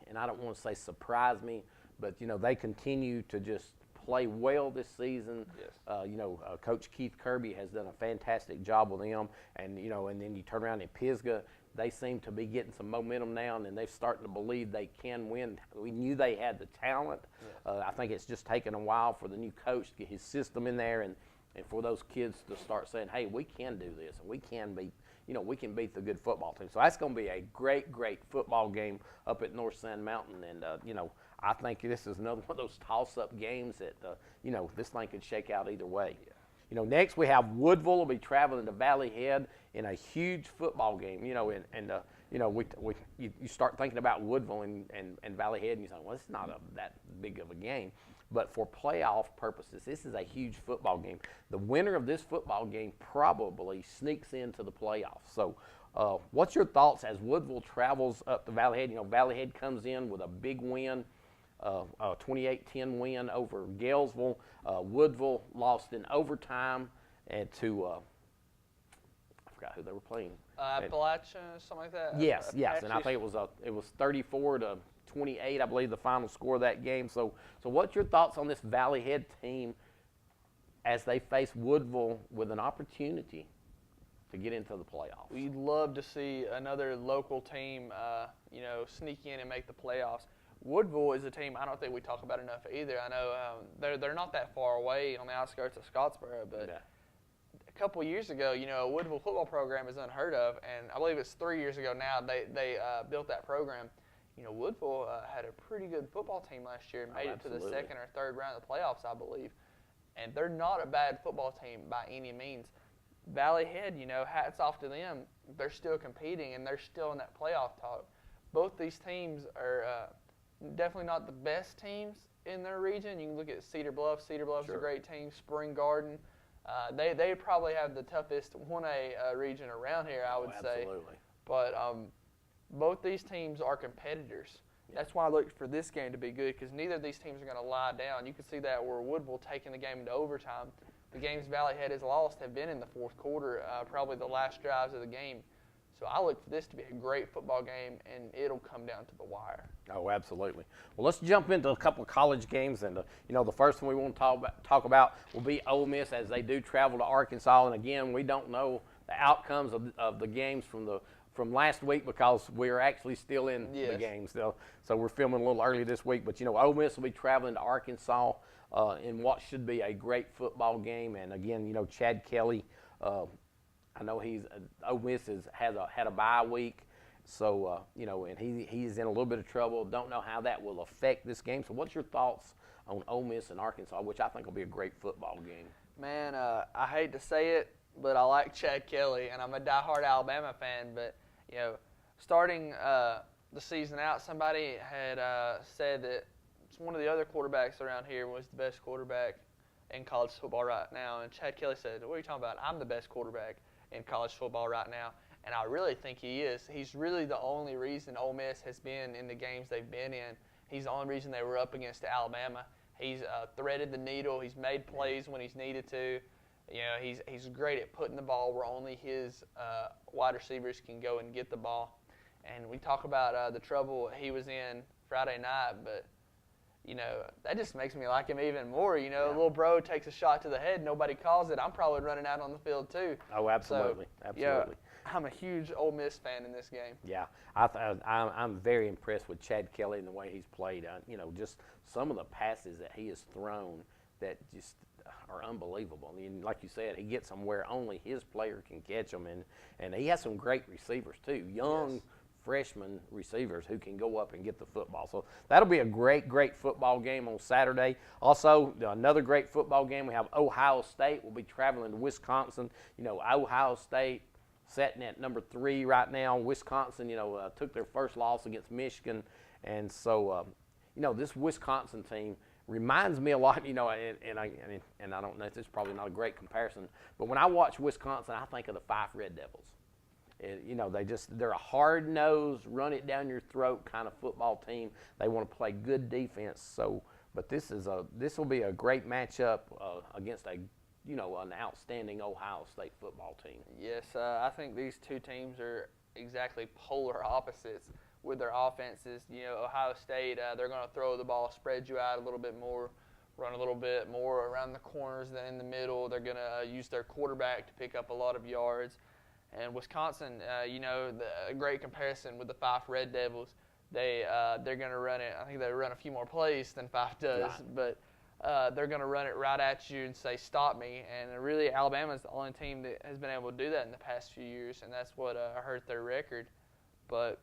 and I don't want to say surprise me, but, you know, they continue to just play well this season. Yes. You know, Coach Keith Kirby has done a fantastic job with them, and, you know, and then you turn around in Pisgah, they seem to be getting some momentum now, and they're starting to believe they can win. We knew they had the talent. Yes. I think it's just taken a while for the new coach to get his system in there, and for those kids to start saying, hey, we can do this, and we can beat, you know, we can beat the good football team. So that's going to be a great football game up at North Sand Mountain, and, you know, I think this is another one of those toss-up games that, you know, this thing could shake out either way. Yeah. You know, next we have Woodville will be traveling to Valley Head in a huge football game. You know, and you know, you start thinking about Woodville and Valley Head, and you say, well, it's not that big of a game. But for playoff purposes, this is a huge football game. The winner of this football game probably sneaks into the playoffs. So, what's your thoughts as Woodville travels up to Valley Head? You know, Valley Head comes in with a big win. A 28-10 win over Galesville. Woodville lost in overtime and to I forgot who they were playing. Appalachian, something like that. Yes, and I think it was 34-28, I believe, the final score of that game. So what's your thoughts on this Valley Head team as they face Woodville with an opportunity to get into the playoffs? We'd love to see another local team, you know, sneak in and make the playoffs. Woodville is a team I don't think we talk about enough either. I know they're not that far away on the outskirts of Scottsboro, but a couple years ago, you know, a Woodville football program is unheard of, and I believe it's 3 years ago now they built that program. You know, Woodville had a pretty good football team last year and made it to the second or third round of the playoffs, I believe. And they're not a bad football team by any means. Valley Head, you know, hats off to them. They're still competing, and they're still in that playoff talk. Both these teams are definitely not the best teams in their region. You can look at Cedar Bluff. Cedar Bluff's Sure. a great team. Spring Garden. They probably have the toughest 1A region around here, I would say. Absolutely. But both these teams are competitors. Yeah. That's why I look for this game to be good, because neither of these teams are going to lie down. You can see that where Woodville taking the game into overtime. The games Valley Head has lost have been in the fourth quarter, probably the last drives of the game. So I look for this to be a great football game, and it'll come down to the wire. Oh, absolutely. Well, let's jump into a couple of college games, and you know, the first one we want to talk about will be Ole Miss as they do travel to Arkansas. And again, we don't know the outcomes of the games from last week because we're actually still in the games. So we're filming a little early this week. But you know, Ole Miss will be traveling to Arkansas in what should be a great football game. And again, you know, Chad Kelly. I know Ole Miss had a bye week, so you know, and he's in a little bit of trouble. Don't know how that will affect this game. So, what's your thoughts on Ole Miss and Arkansas, which I think will be a great football game? Man, I hate to say it, but I like Chad Kelly, and I'm a diehard Alabama fan. But you know, starting the season out, somebody had said that one of the other quarterbacks around here was the best quarterback in college football right now, and Chad Kelly said, "What are you talking about? I'm the best quarterback in college football right now." And I really think he is. He's really the only reason Ole Miss has been in the games they've been in. He's the only reason they were up against Alabama. He's threaded the needle. He's made plays when he's needed to. You know, he's great at putting the ball where only his wide receivers can go and get the ball. And we talk about the trouble he was in Friday night, but you know, that just makes me like him even more. You know, little bro takes a shot to the head, nobody calls it. I'm probably running out on the field too. Oh, absolutely, so, absolutely. Yeah, I'm a huge Ole Miss fan in this game. Yeah, I'm very impressed with Chad Kelly and the way he's played. You know, just some of the passes that he has thrown that just are unbelievable. I mean, like you said, he gets them where only his player can catch them, and he has some great receivers too. Young, freshman receivers who can go up and get the football. So that'll be a great football game on Saturday. Also, another great football game, we have Ohio State. We'll be traveling to Wisconsin. Ohio State sitting at number 3 right now. Wisconsin, took their first loss against Michigan. And so, this Wisconsin team reminds me a lot, and I don't know, this is probably not a great comparison, but when I watch Wisconsin, I think of the Fife Red Devils. They're a hard-nosed, run-it-down-your-throat kind of football team. They want to play good defense. So, but this will be a great matchup against an outstanding Ohio State football team. Yes, I think these two teams are exactly polar opposites with their offenses. Ohio State, they're going to throw the ball, spread you out a little bit more, run a little bit more around the corners than in the middle. They're going to use their quarterback to pick up a lot of yards. And Wisconsin, a great comparison with the Fife Red Devils. They're going to run it. I think they run a few more plays than Fife does, right. But they're going to run it right at you and say, "Stop me!" And really, Alabama's the only team that has been able to do that in the past few years, and that's what hurt their record. But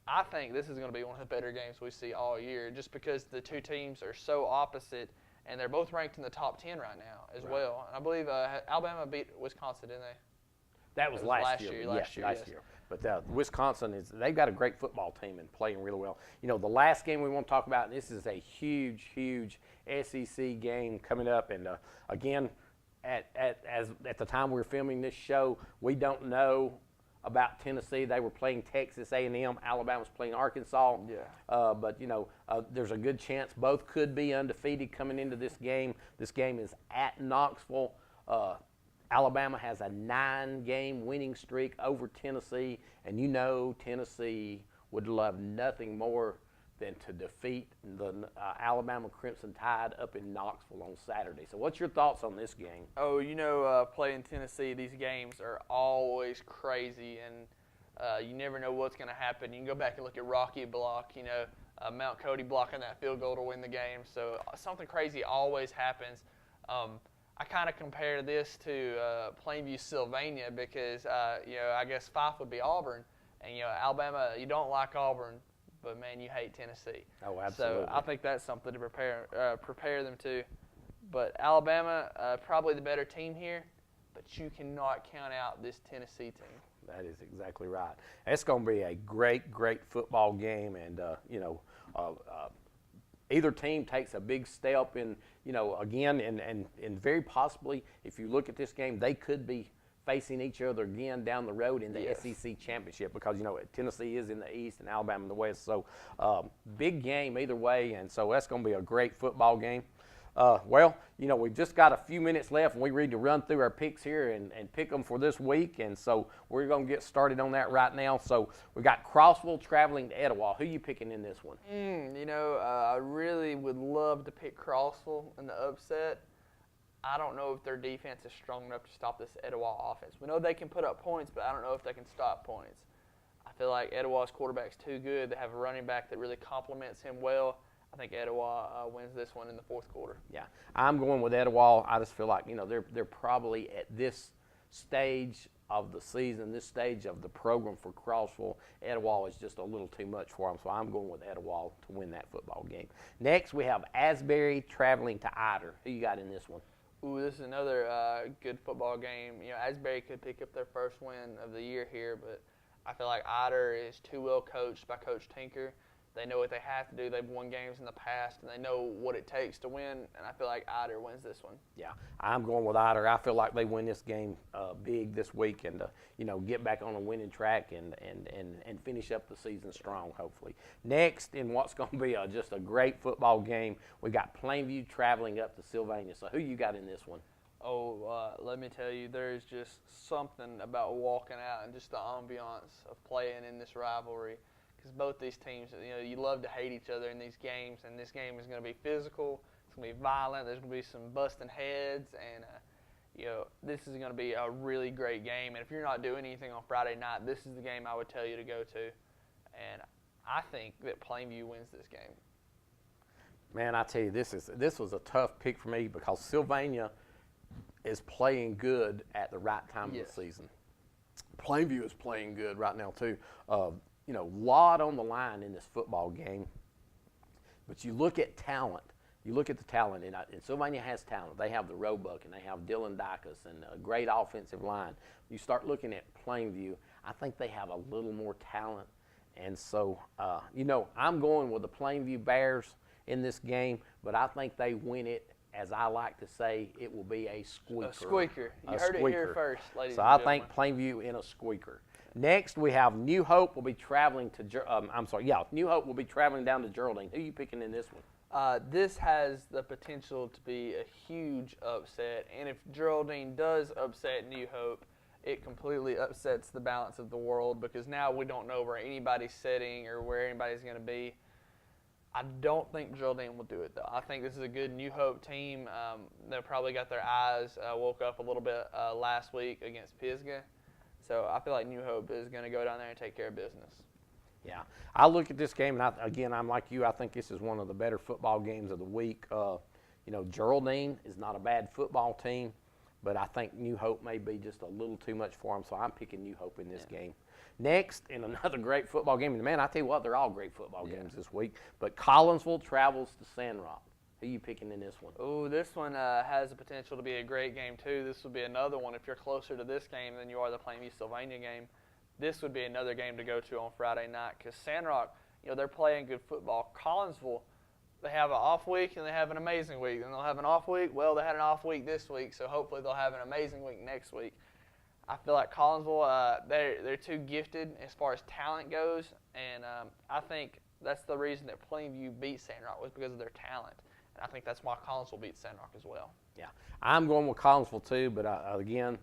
I think this is going to be one of the better games we see all year, just because the two teams are so opposite, and they're both ranked in the top 10 right now as well. And I believe Alabama beat Wisconsin, didn't they? That was last year. Last year. But Wisconsin they've got a great football team and playing really well. The last game we want to talk about, and this is a huge SEC game coming up. And again, at the time we're filming this show, we don't know about Tennessee. They were playing Texas A&M. Alabama's playing Arkansas. Yeah. But there's a good chance both could be undefeated coming into this game. This game is at Knoxville. Alabama has a 9-game winning streak over Tennessee, and Tennessee would love nothing more than to defeat the Alabama Crimson Tide up in Knoxville on Saturday. So what's your thoughts on this game? Oh, playing Tennessee, these games are always crazy, and you never know what's going to happen. You can go back and look at Rocky block, Mount Cody blocking that field goal to win the game. So something crazy always happens. I kind of compare this to Plainview, Sylvania, because I guess Fife would be Auburn, and Alabama, you don't like Auburn, but man, you hate Tennessee. Oh, absolutely. So I think that's something to prepare them to. But Alabama, probably the better team here, but you cannot count out this Tennessee team. That is exactly right. It's going to be a great football game, and either team takes a big step in, again, and very possibly, if you look at this game, they could be facing each other again down the road in the SEC championship, because, Tennessee is in the East and Alabama in the West. So big game either way, and so that's going to be a great football game. We've just got a few minutes left, and we need to run through our picks here and pick them for this week. And so we're going to get started on that right now. So we got Crossville traveling to Etowah. Who are you picking in this one? I really would love to pick Crossville in the upset. I don't know if their defense is strong enough to stop this Etowah offense. We know they can put up points, but I don't know if they can stop points. I feel like Etowah's quarterback's too good. They have a running back that really complements him well. I think Etowah wins this one in the fourth quarter. Yeah, I'm going with Etowah. I just feel like, they're probably at this stage of the season, this stage of the program for Crossville, Etowah is just a little too much for them, so I'm going with Etowah to win that football game. Next, we have Asbury traveling to Ider. Who you got in this one? Ooh, this is another good football game. Asbury could pick up their first win of the year here, but I feel like Ider is too well coached by Coach Tinker. They know what they have to do. They've won games in the past, and they know what it takes to win, and I feel like Ider wins this one. Yeah, I'm going with Ider. I feel like they win this game big this week and, get back on a winning track and finish up the season strong, hopefully. Next, in what's going to be just a great football game, we got Plainview traveling up to Sylvania. So who you got in this one? Let me tell you, there's just something about walking out and just the ambiance of playing in this rivalry. Because both these teams, you love to hate each other in these games, and this game is going to be physical. It's going to be violent. There's going to be some busting heads, and this is going to be a really great game. And if you're not doing anything on Friday night, this is the game I would tell you to go to. And I think that Plainview wins this game. Man, I tell you, this was a tough pick for me because Sylvania is playing good at the right time of the season. Plainview is playing good right now too. lot on the line in this football game. But you look at talent. You look at the talent, and Sylvania has talent. They have the Roebuck, and they have Dylan Dacus, and a great offensive line. You start looking at Plainview, I think they have a little more talent. And so, I'm going with the Plainview Bears in this game, but I think they win it. As I like to say, it will be a squeaker. A squeaker. You heard it here first, ladies so and I gentlemen. think Plainview in a squeaker. Next, we have New Hope will be traveling to. New Hope will be traveling down to Geraldine. Who are you picking in this one? This has the potential to be a huge upset, and if Geraldine does upset New Hope, it completely upsets the balance of the world because now we don't know where anybody's sitting or where anybody's going to be. I don't think Geraldine will do it, though. I think this is a good New Hope team. They probably got their eyes woke up a little bit last week against Pisgah. So I feel like New Hope is going to go down there and take care of business. Yeah. I look at this game, and again, I'm like you. I think this is one of the better football games of the week. Geraldine is not a bad football team, but I think New Hope may be just a little too much for them, so I'm picking New Hope in this game. Next, in another great football game, and man, I tell you what, they're all great football games this week, but Collinsville travels to Sandrock. Who are you picking in this one? Oh, this one has the potential to be a great game, too. This will be another one. If you're closer to this game than you are the Plainview-Sylvania game, this would be another game to go to on Friday night because Sandrock, they're playing good football. Collinsville, they have an off week and they have an amazing week. And they'll have an off week. Well, they had an off week this week, so hopefully they'll have an amazing week next week. I feel like Collinsville, they're too gifted as far as talent goes, and I think that's the reason that Plainview beat Sandrock was because of their talent. And I think that's why Collinsville beat Sandrock as well. Yeah, I'm going with Collinsville too, but again,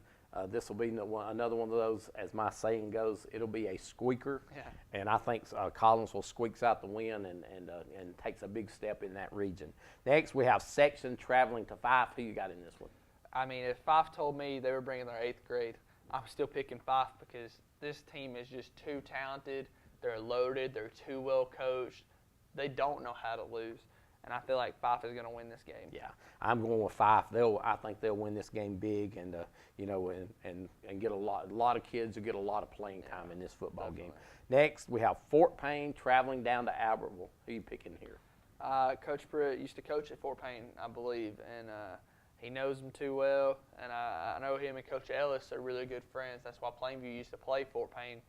this will be another one of those, as my saying goes, it'll be a squeaker. Yeah. And I think Collinsville squeaks out the win and takes a big step in that region. Next, we have Section traveling to Fife. Who you got in this one? I mean, if Fife told me they were bringing their 8th grade, I'm still picking Fife because this team is just too talented. They're loaded. They're too well coached. They don't know how to lose. And I feel like Fife is going to win this game. Yeah, I'm going with Fife. I think they'll win this game big, and and get a lot of kids will get a lot of playing time in this football game. Next, we have Fort Payne traveling down to Albertville. Who are you picking here? Coach Pruitt used to coach at Fort Payne, I believe, and he knows them too well. And I know him and Coach Ellis are really good friends. That's why Plainview used to play Fort Payne.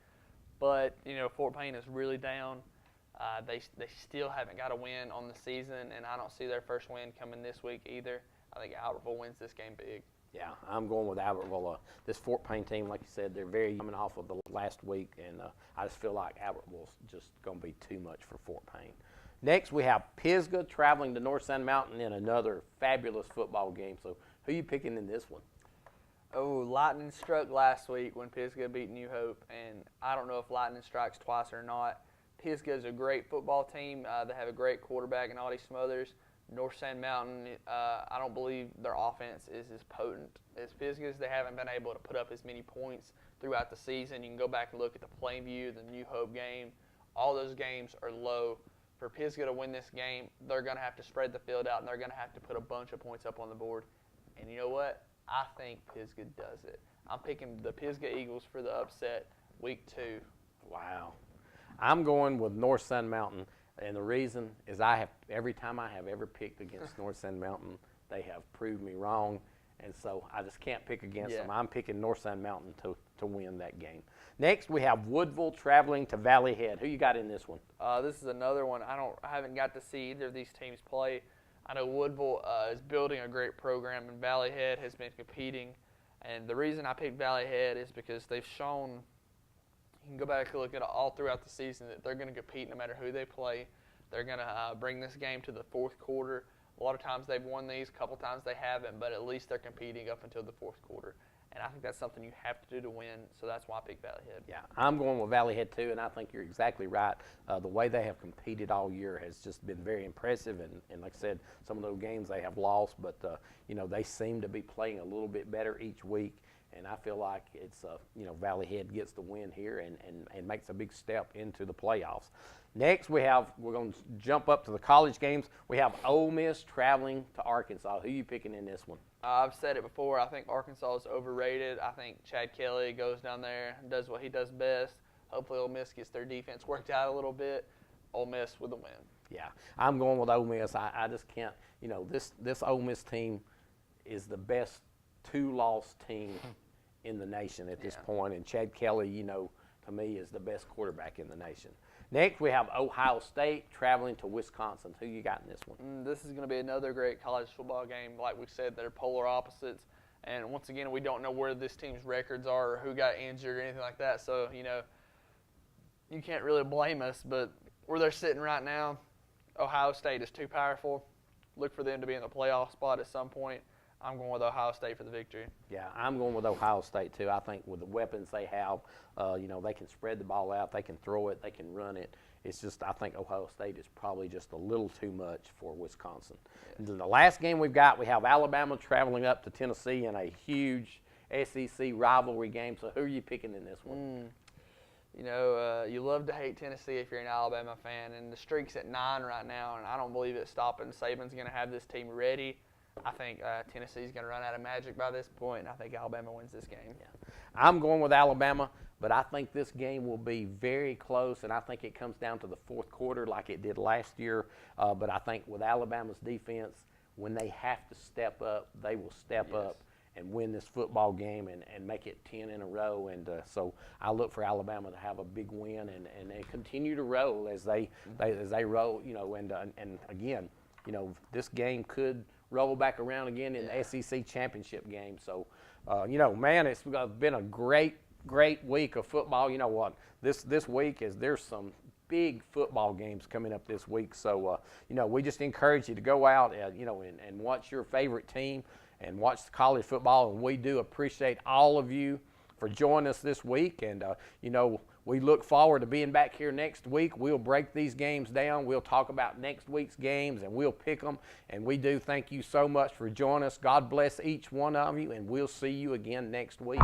But Fort Payne is really down. They still haven't got a win on the season, and I don't see their first win coming this week either. I think Albertville wins this game big. Yeah, I'm going with Albertville. This Fort Payne team, like you said, they're very coming off of the last week, and I just feel like Albertville's just going to be too much for Fort Payne. Next, we have Pisgah traveling to North Sand Mountain in another fabulous football game. So who are you picking in this one? Oh, lightning struck last week when Pisgah beat New Hope, and I don't know if lightning strikes twice or not. Pisgah is a great football team. They have a great quarterback in Audie Smothers. North Sand Mountain, I don't believe their offense is as potent as Pisgah's. They haven't been able to put up as many points throughout the season. You can go back and look at the Plainview, the New Hope game. All those games are low. For Pisgah to win this game, they're going to have to spread the field out, and they're going to have to put a bunch of points up on the board. And you know what? I think Pisgah does it. I'm picking the Pisgah Eagles for the upset week 2. Wow. I'm going with North Sun Mountain, and the reason is every time I have ever picked against North Sun Mountain, they have proved me wrong, and so I just can't pick against them. I'm picking North Sun Mountain to win that game. Next, we have Woodville traveling to Valley Head. Who you got in this one? This is another one. I haven't got to see either of these teams play. I know Woodville is building a great program, and Valley Head has been competing. And the reason I picked Valley Head is because they've shown. You can go back and look at all throughout the season that they're going to compete no matter who they play. They're going to bring this game to the 4th quarter. A lot of times they've won these, a couple times they haven't, but at least they're competing up until the 4th quarter. And I think that's something you have to do to win, so that's why I picked Valley Head. Yeah, I'm going with Valley Head too, and I think you're exactly right. The way they have competed all year has just been very impressive, and like I said, some of those games they have lost, but they seem to be playing a little bit better each week. And I feel like it's, Valley Head gets the win here and makes a big step into the playoffs. Next, we're going to jump up to the college games. We have Ole Miss traveling to Arkansas. Who are you picking in this one? I've said it before. I think Arkansas is overrated. I think Chad Kelly goes down there and does what he does best, Hopefully Ole Miss gets their defense worked out a little bit. Ole Miss with the win. Yeah, I'm going with Ole Miss. I just can't, this Ole Miss team is the best two-loss team in the nation at this point, and Chad Kelly, to me, is the best quarterback in the nation. Next, we have Ohio State traveling to Wisconsin. Who you got in this one? This is going to be another great college football game. Like we said, they're polar opposites. And once again, we don't know where this team's records are or who got injured or anything like that. So, you can't really blame us. But where they're sitting right now, Ohio State is too powerful. Look for them to be in the playoff spot at some point. I'm going with Ohio State for the victory. Yeah, I'm going with Ohio State too. I think with the weapons they have, they can spread the ball out, they can throw it, they can run it. It's just, I think Ohio State is probably just a little too much for Wisconsin. Yeah. And then the last game we've got, we have Alabama traveling up to Tennessee in a huge SEC rivalry game. So who are you picking in this one? You love to hate Tennessee if you're an Alabama fan, and the streak's at 9 right now, and I don't believe it's stopping. Saban's going to have this team ready. I think Tennessee's going to run out of magic by this point, and I think Alabama wins this game. Yeah. I'm going with Alabama, but I think this game will be very close, and I think it comes down to the fourth quarter like it did last year. But I think with Alabama's defense, when they have to step up, they will step up and win this football game and make it 10 in a row. And so I look for Alabama to have a big win and continue to roll as they roll. And again, this game could roll back around again in the SEC championship game. So, man, it's been a great week of football. You know what? This week there's some big football games coming up this week. So, we just encourage you to go out, and watch your favorite team and watch the college football. And we do appreciate all of you for joining us this week. And, we look forward to being back here next week. We'll break these games down. We'll talk about next week's games, and we'll pick them. And we do thank you so much for joining us. God bless each one of you, and we'll see you again next week.